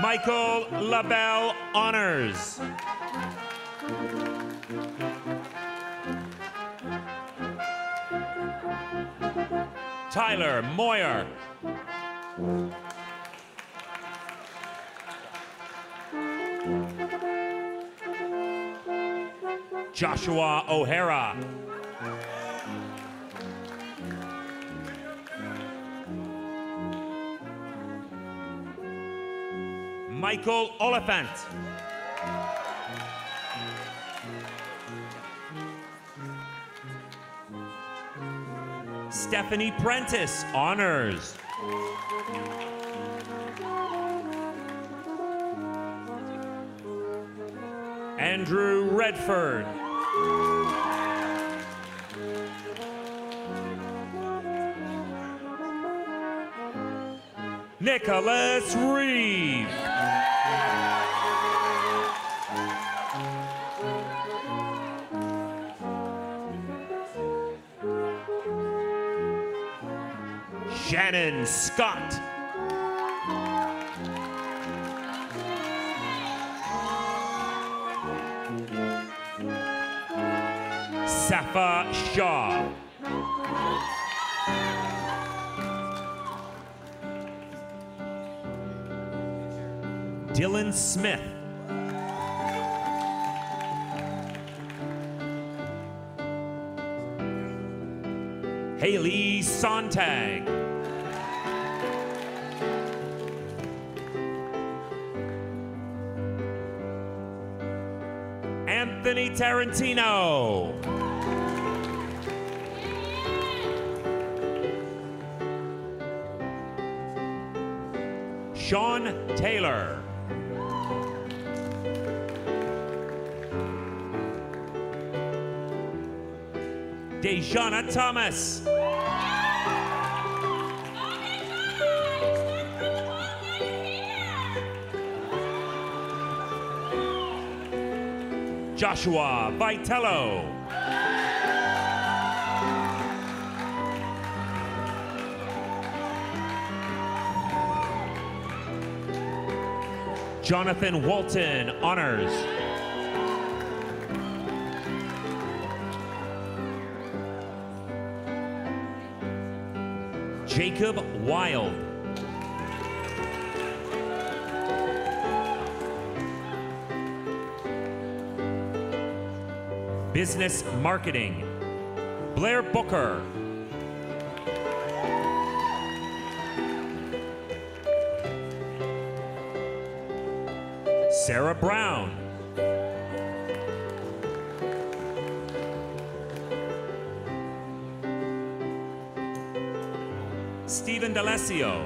Michael LaBelle, honors. Tyler Moyer. Joshua O'Hara. Michael Oliphant. Stephanie Prentice, honors. Andrew Redford. Nicholas Reeve. Shannon Scott. Safa Shaw. Dylan Smith. Haley Sontag. Anthony Tarantino. Sean Taylor. Dejana Thomas. Joshua Vitello. Jonathan Walton, honors. Jacob Wild. Business Marketing, Blair Booker. Sarah Brown. Stephen D'Alessio.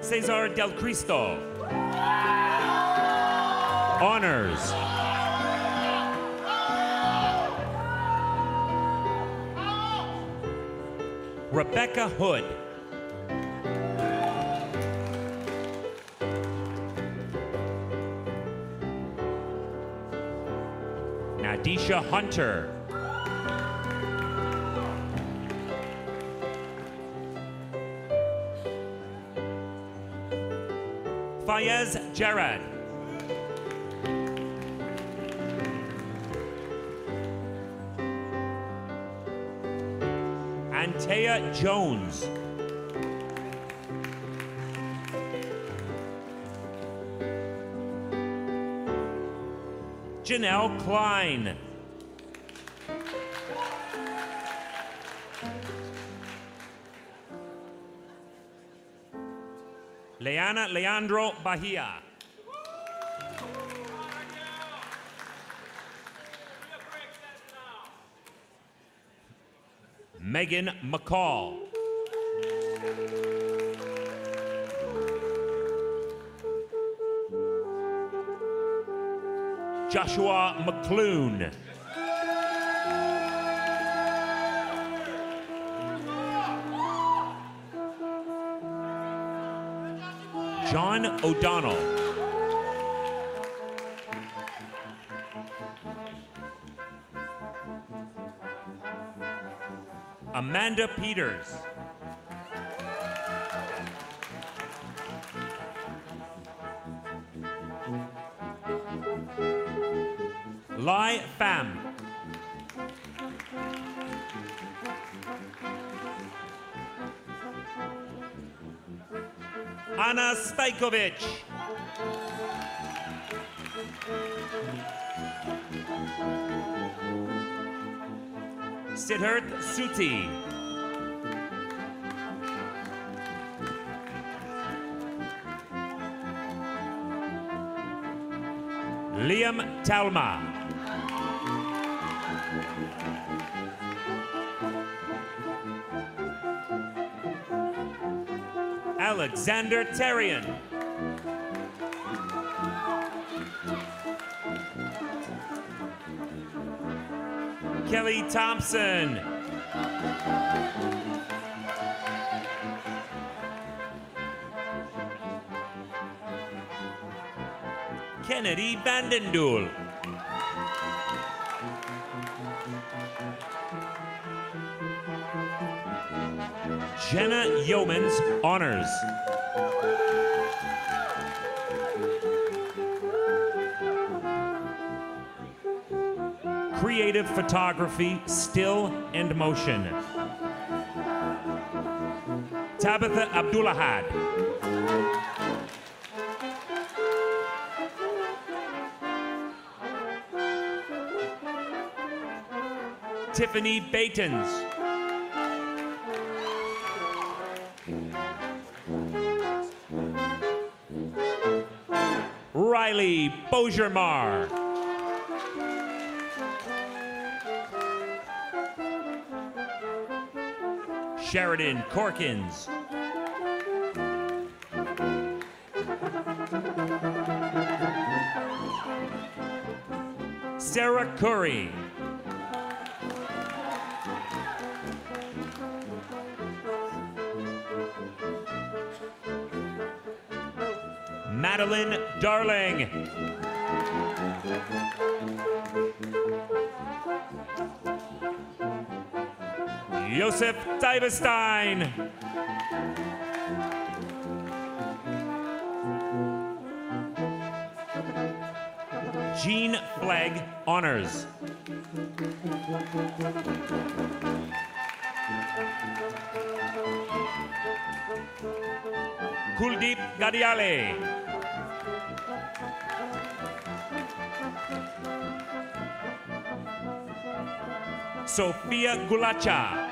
Cesar Del Cristo. Honors. Rebecca Hood. Nadisha Hunter. Fayez Jarad. Antea Jones. Janelle Klein. Leana Leandro Bahia. Megan McCall. Joshua McClune. John O'Donnell. Amanda Peters. Lai Pham. Anna Stajkovic. Siddharth Suti. Liam Talma. Alexander Terrian. Kelly Thompson. Kennedy Vandendoel. Jenna Yeomans, honors. Creative Photography, Still and Motion. Tabitha Abdullahad. Tiffany Batens. Riley Beaugermar. Sheridan Corkins. Sarah Curry. Madeline Darling. Joseph Divestein. Jean Flegg Honors. Kuldeep Gadiale. Sophia Gulacha.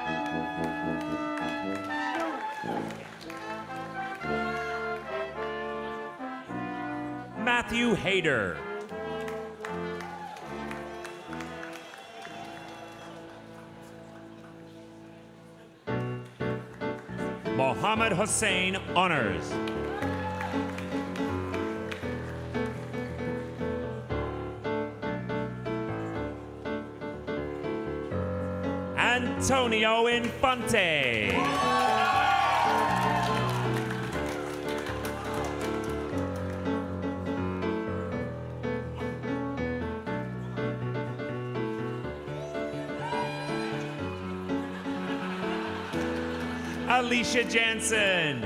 Matthew Hayder. Mohammed Hussein Honors. Antonio Infante. Alicia Jansen.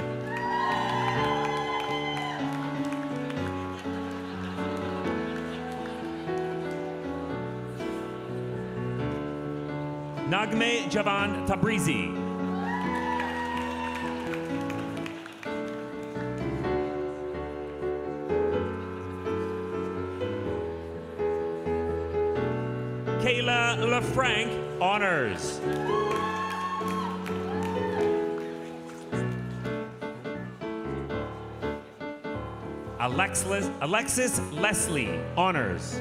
Nagme Javan Tabrizi. Kayla LaFranc Honors. Alexis Leslie Honors.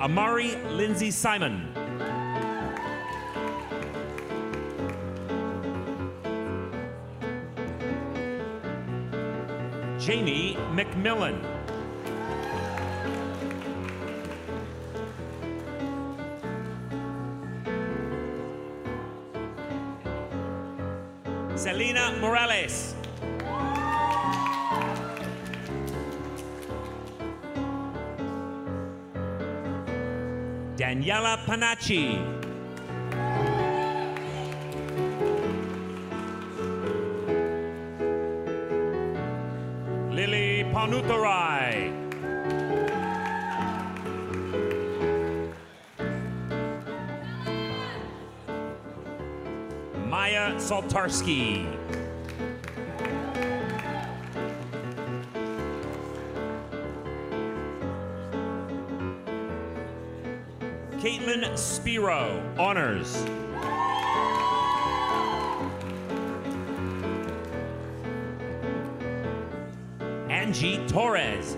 Amari Lindsay Simon. Jamie McMillan. Selena Morales. Daniela Panacci. Lily Panutorai. Maya Saltarski. Caitlin Spiro Honors. Angie Torres.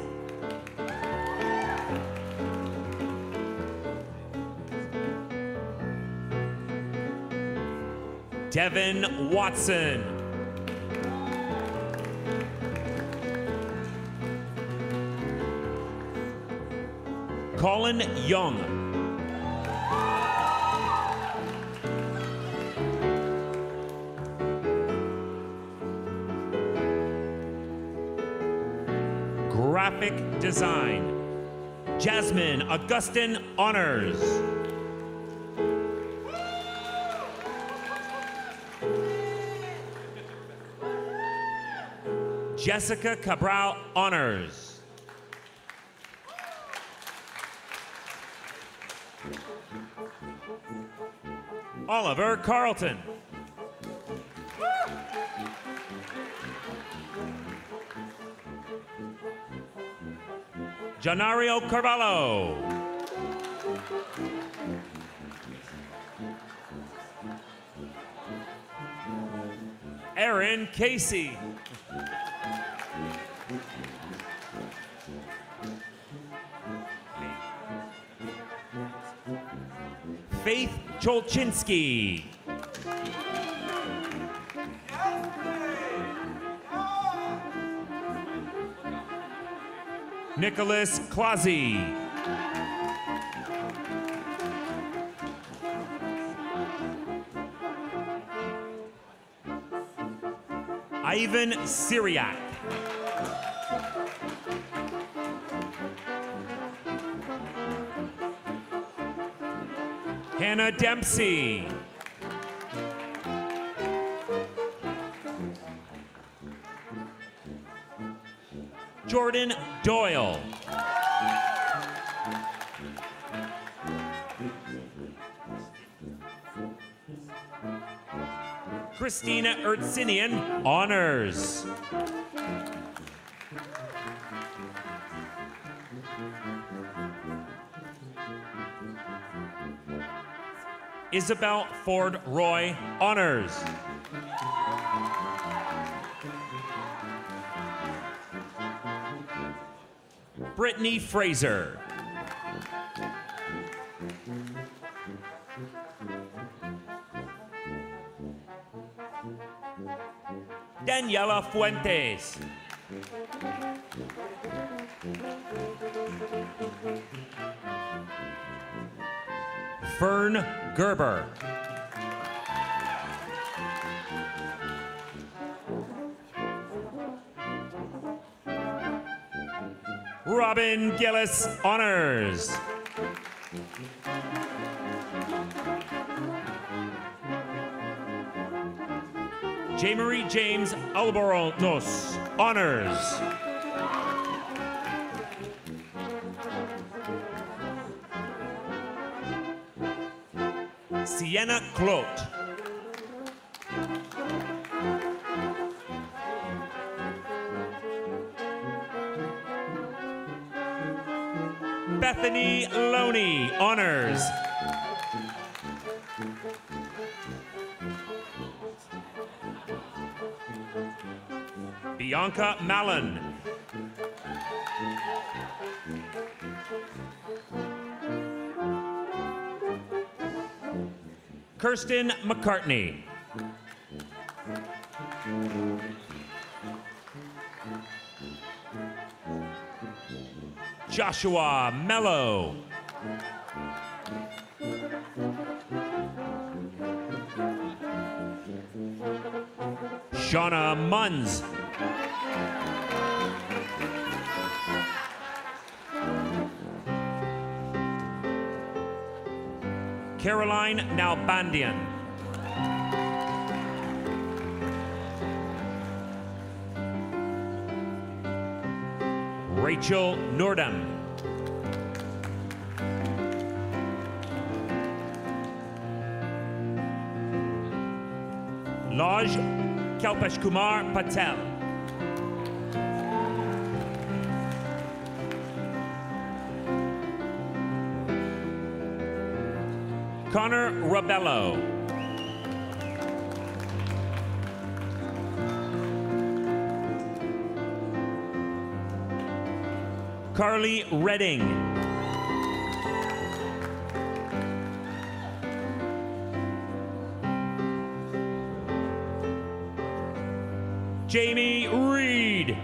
Devin Watson. Colin Young. Graphic Design. Jasmine Augustin Honors. Jessica Cabral Honors. Oliver Carlton. Janario Carvalho. Aaron Casey. Faith Cholchinsky. Nicholas Clausy. Ivan Syriac. Hannah Dempsey. Jordan Doyle. Christina Ertsinian Honors. Isabel Ford Roy Honors. Brittany Fraser. Daniela Fuentes. Fern Gerber. Robin Gillis Honors. J. James Alboros Honors. Sienna Clote. Bethany Loney Honors. Bianca Mallon. Kirsten McCartney. Joshua Mello. Shauna Munns. Caroline Nalbandian. Rachel Nordam. Laj Kalpeshkumar Patel. Connor Rabello. Carly Redding. Jamie Reed.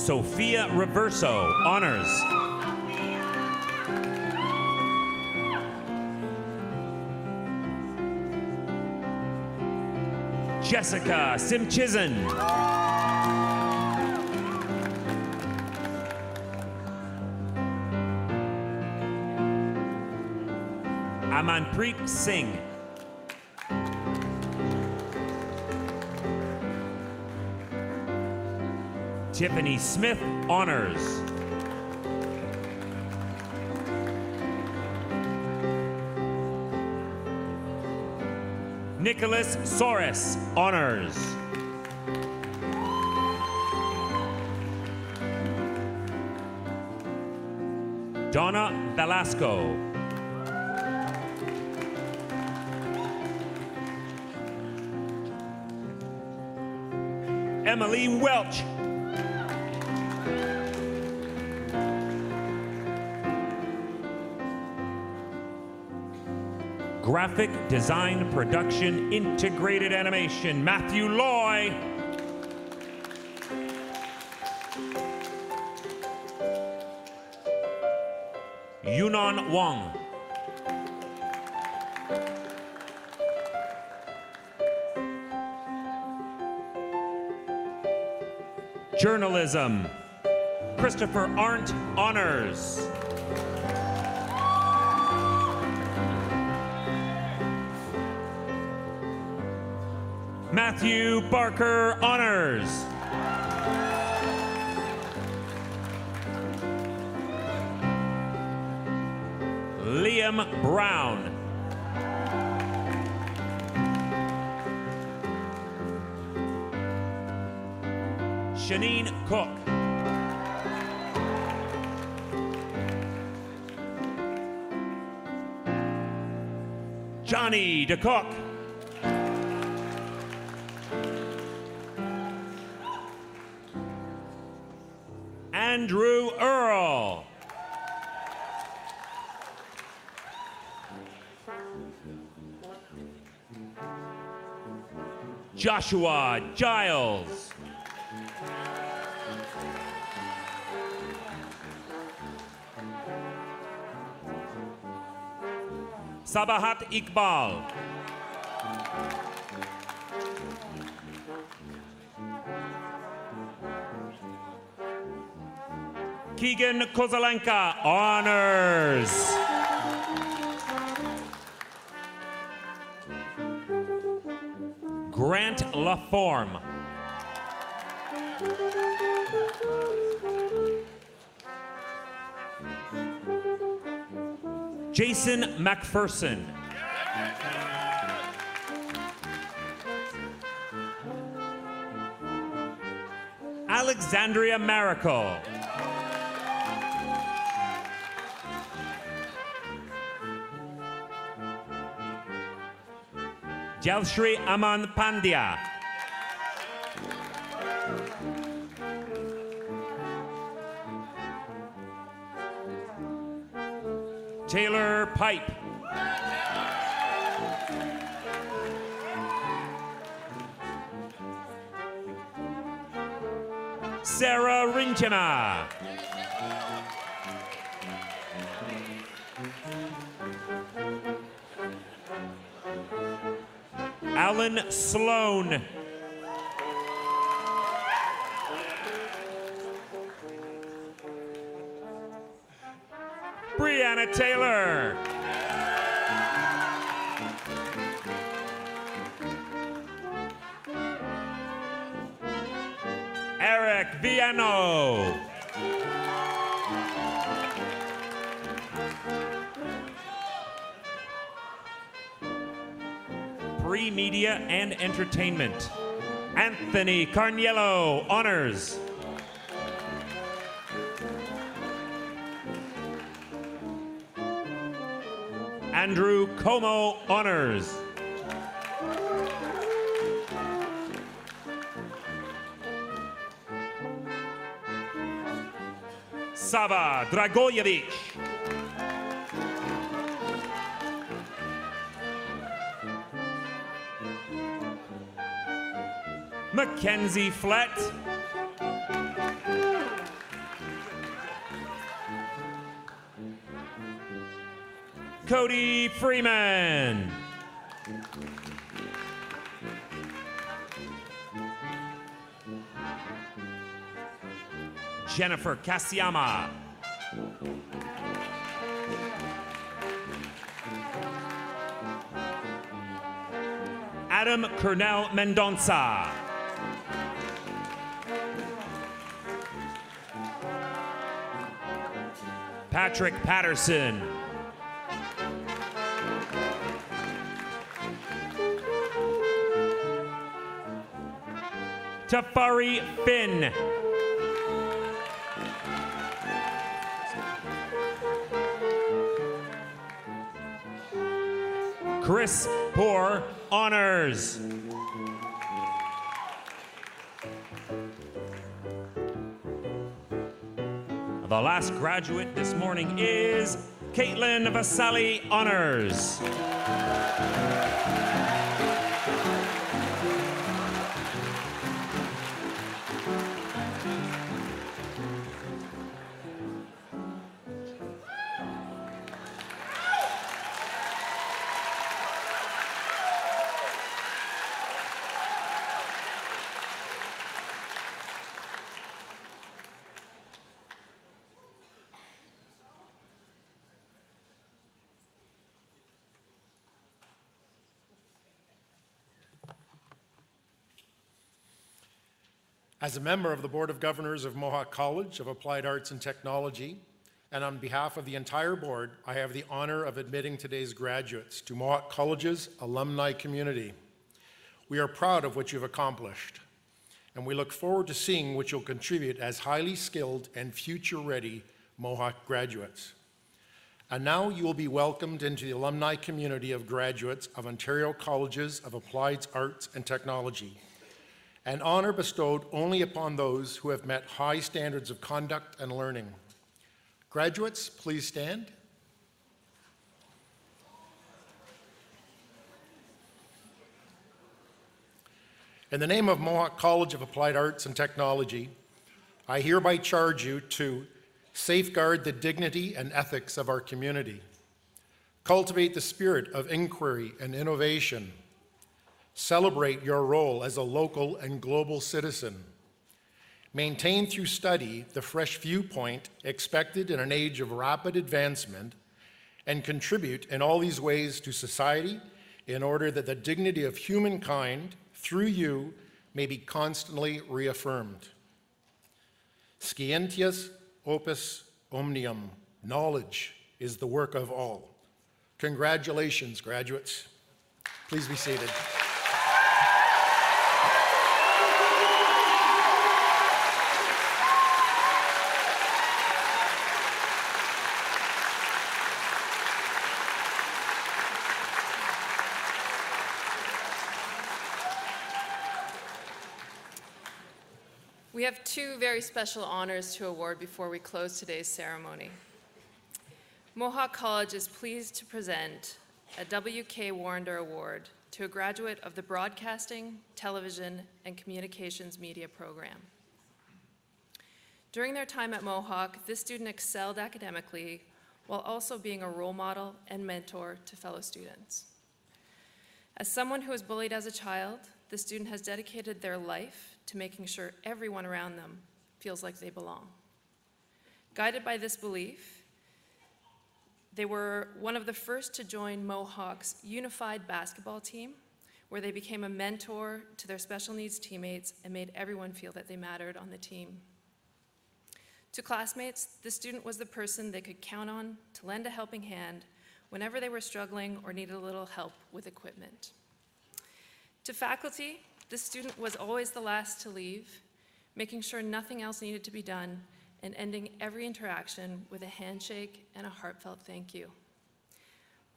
Sophia Reverso Honors. Jessica Simchizen. Amanpreet Singh. Tiffany Smith, honors. Nicholas Soros, honors. Donna Velasco. Emily Welch. Graphic Design Production Integrated Animation, Matthew Loy. Yunan Wang. Journalism, Christopher Arndt, honors. Matthew Barker, honors. Liam Brown. Shanine Cook. Johnny DeCook. Andrew Earl. Joshua Giles. Sabahat Iqbal. Keegan Kozalenka, honors. Grant LaForme. Jason McPherson. Alexandria Miracle. Jalshri Aman Pandya. Taylor Pipe. Sarah Rinchema. Alan Sloan. Brianna Taylor. Eric Viano. Pre-Media and Entertainment. Anthony Carniello, honors. Andrew Como, honors. Sava Dragojevic. Mackenzie Flett. Cody Freeman. Jennifer Kasiyama. Adam Cornell Mendonça. Patrick Patterson. Tafari Finn. Chris Poor, honors. The last graduate this morning is Caitlin Vasali, honors. As a member of the Board of Governors of Mohawk College of Applied Arts and Technology, and on behalf of the entire board, I have the honor of admitting today's graduates to Mohawk College's alumni community. We are proud of what you've accomplished, and we look forward to seeing what you'll contribute as highly skilled and future-ready Mohawk graduates. And now you will be welcomed into the alumni community of graduates of Ontario Colleges of Applied Arts and Technology, an honor bestowed only upon those who have met high standards of conduct and learning. Graduates, please stand. In the name of Mohawk College of Applied Arts and Technology, I hereby charge you to safeguard the dignity and ethics of our community, cultivate the spirit of inquiry and innovation, celebrate your role as a local and global citizen, maintain through study the fresh viewpoint expected in an age of rapid advancement, and contribute in all these ways to society in order that the dignity of humankind through you may be constantly reaffirmed. Scientias opus omnium, knowledge is the work of all. Congratulations, graduates. Please be seated. We have two very special honors to award before we close today's ceremony. Mohawk College is pleased to present a W.K. Warrender Award to a graduate of the Broadcasting, Television, and Communications Media program. During their time at Mohawk, this student excelled academically while also being a role model and mentor to fellow students. As someone who was bullied as a child, the student has dedicated their life to making sure everyone around them feels like they belong. Guided by this belief, they were one of the first to join Mohawk's unified basketball team, where they became a mentor to their special needs teammates and made everyone feel that they mattered on the team. To classmates, the student was the person they could count on to lend a helping hand whenever they were struggling or needed a little help with equipment. To faculty, the student was always the last to leave, making sure nothing else needed to be done, and ending every interaction with a handshake and a heartfelt thank you.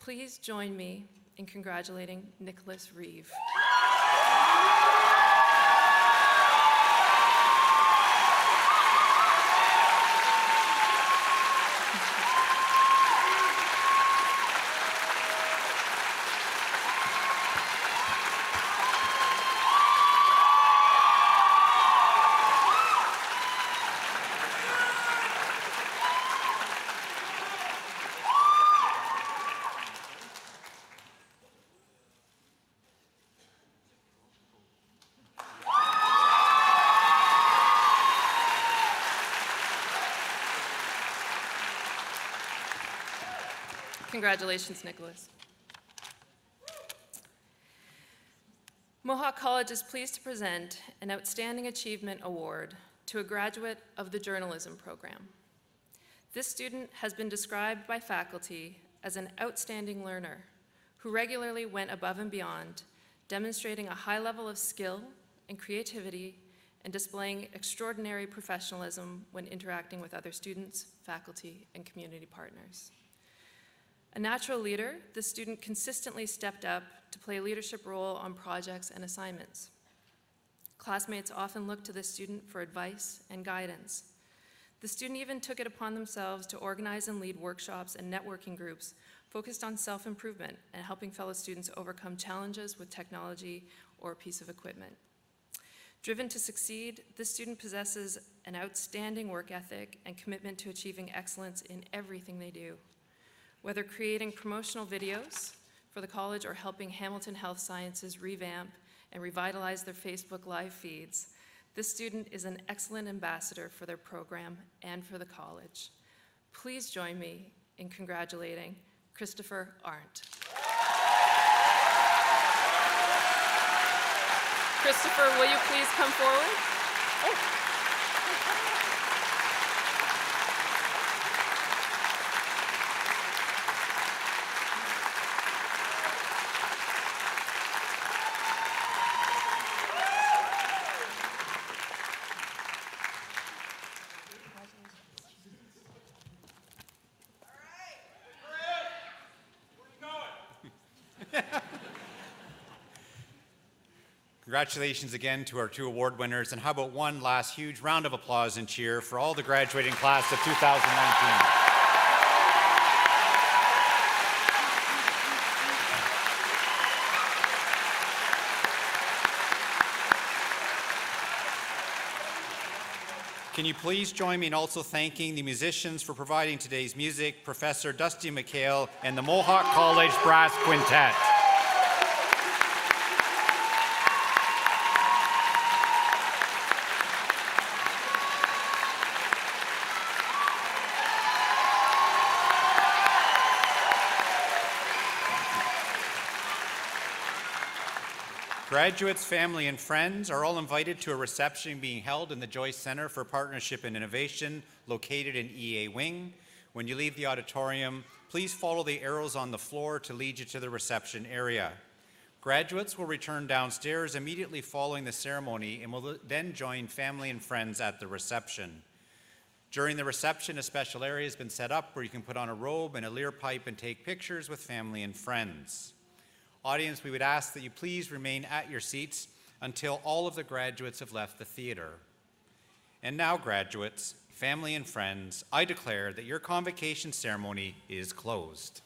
Please join me in congratulating Nicholas Reeve. Congratulations, Nicholas. Mohawk College is pleased to present an Outstanding Achievement Award to a graduate of the journalism program. This student has been described by faculty as an outstanding learner who regularly went above and beyond, demonstrating a high level of skill and creativity and displaying extraordinary professionalism when interacting with other students, faculty, and community partners. A natural leader, this student consistently stepped up to play a leadership role on projects and assignments. Classmates often looked to this student for advice and guidance. The student even took it upon themselves to organize and lead workshops and networking groups focused on self-improvement and helping fellow students overcome challenges with technology or a piece of equipment. Driven to succeed, this student possesses an outstanding work ethic and commitment to achieving excellence in everything they do. Whether creating promotional videos for the college or helping Hamilton Health Sciences revamp and revitalize their Facebook Live feeds, this student is an excellent ambassador for their program and for the college. Please join me in congratulating Christopher Arndt. Christopher, will you please come forward? Oh. Congratulations again to our two award winners, and how about one last huge round of applause and cheer for all the graduating class of 2019. Can you please join me in also thanking the musicians for providing today's music, Professor Dusty McKeil and the Mohawk College Brass Quintet. Graduates, family, and friends are all invited to a reception being held in the Joyce Center for Partnership and Innovation, located in EA Wing. When you leave the auditorium, please follow the arrows on the floor to lead you to the reception area. Graduates will return downstairs immediately following the ceremony and will then join family and friends at the reception. During the reception, a special area has been set up where you can put on a robe and a leer pipe and take pictures with family and friends. Audience, we would ask that you please remain at your seats until all of the graduates have left the theater. And now, graduates, family, and friends, I declare that your convocation ceremony is closed.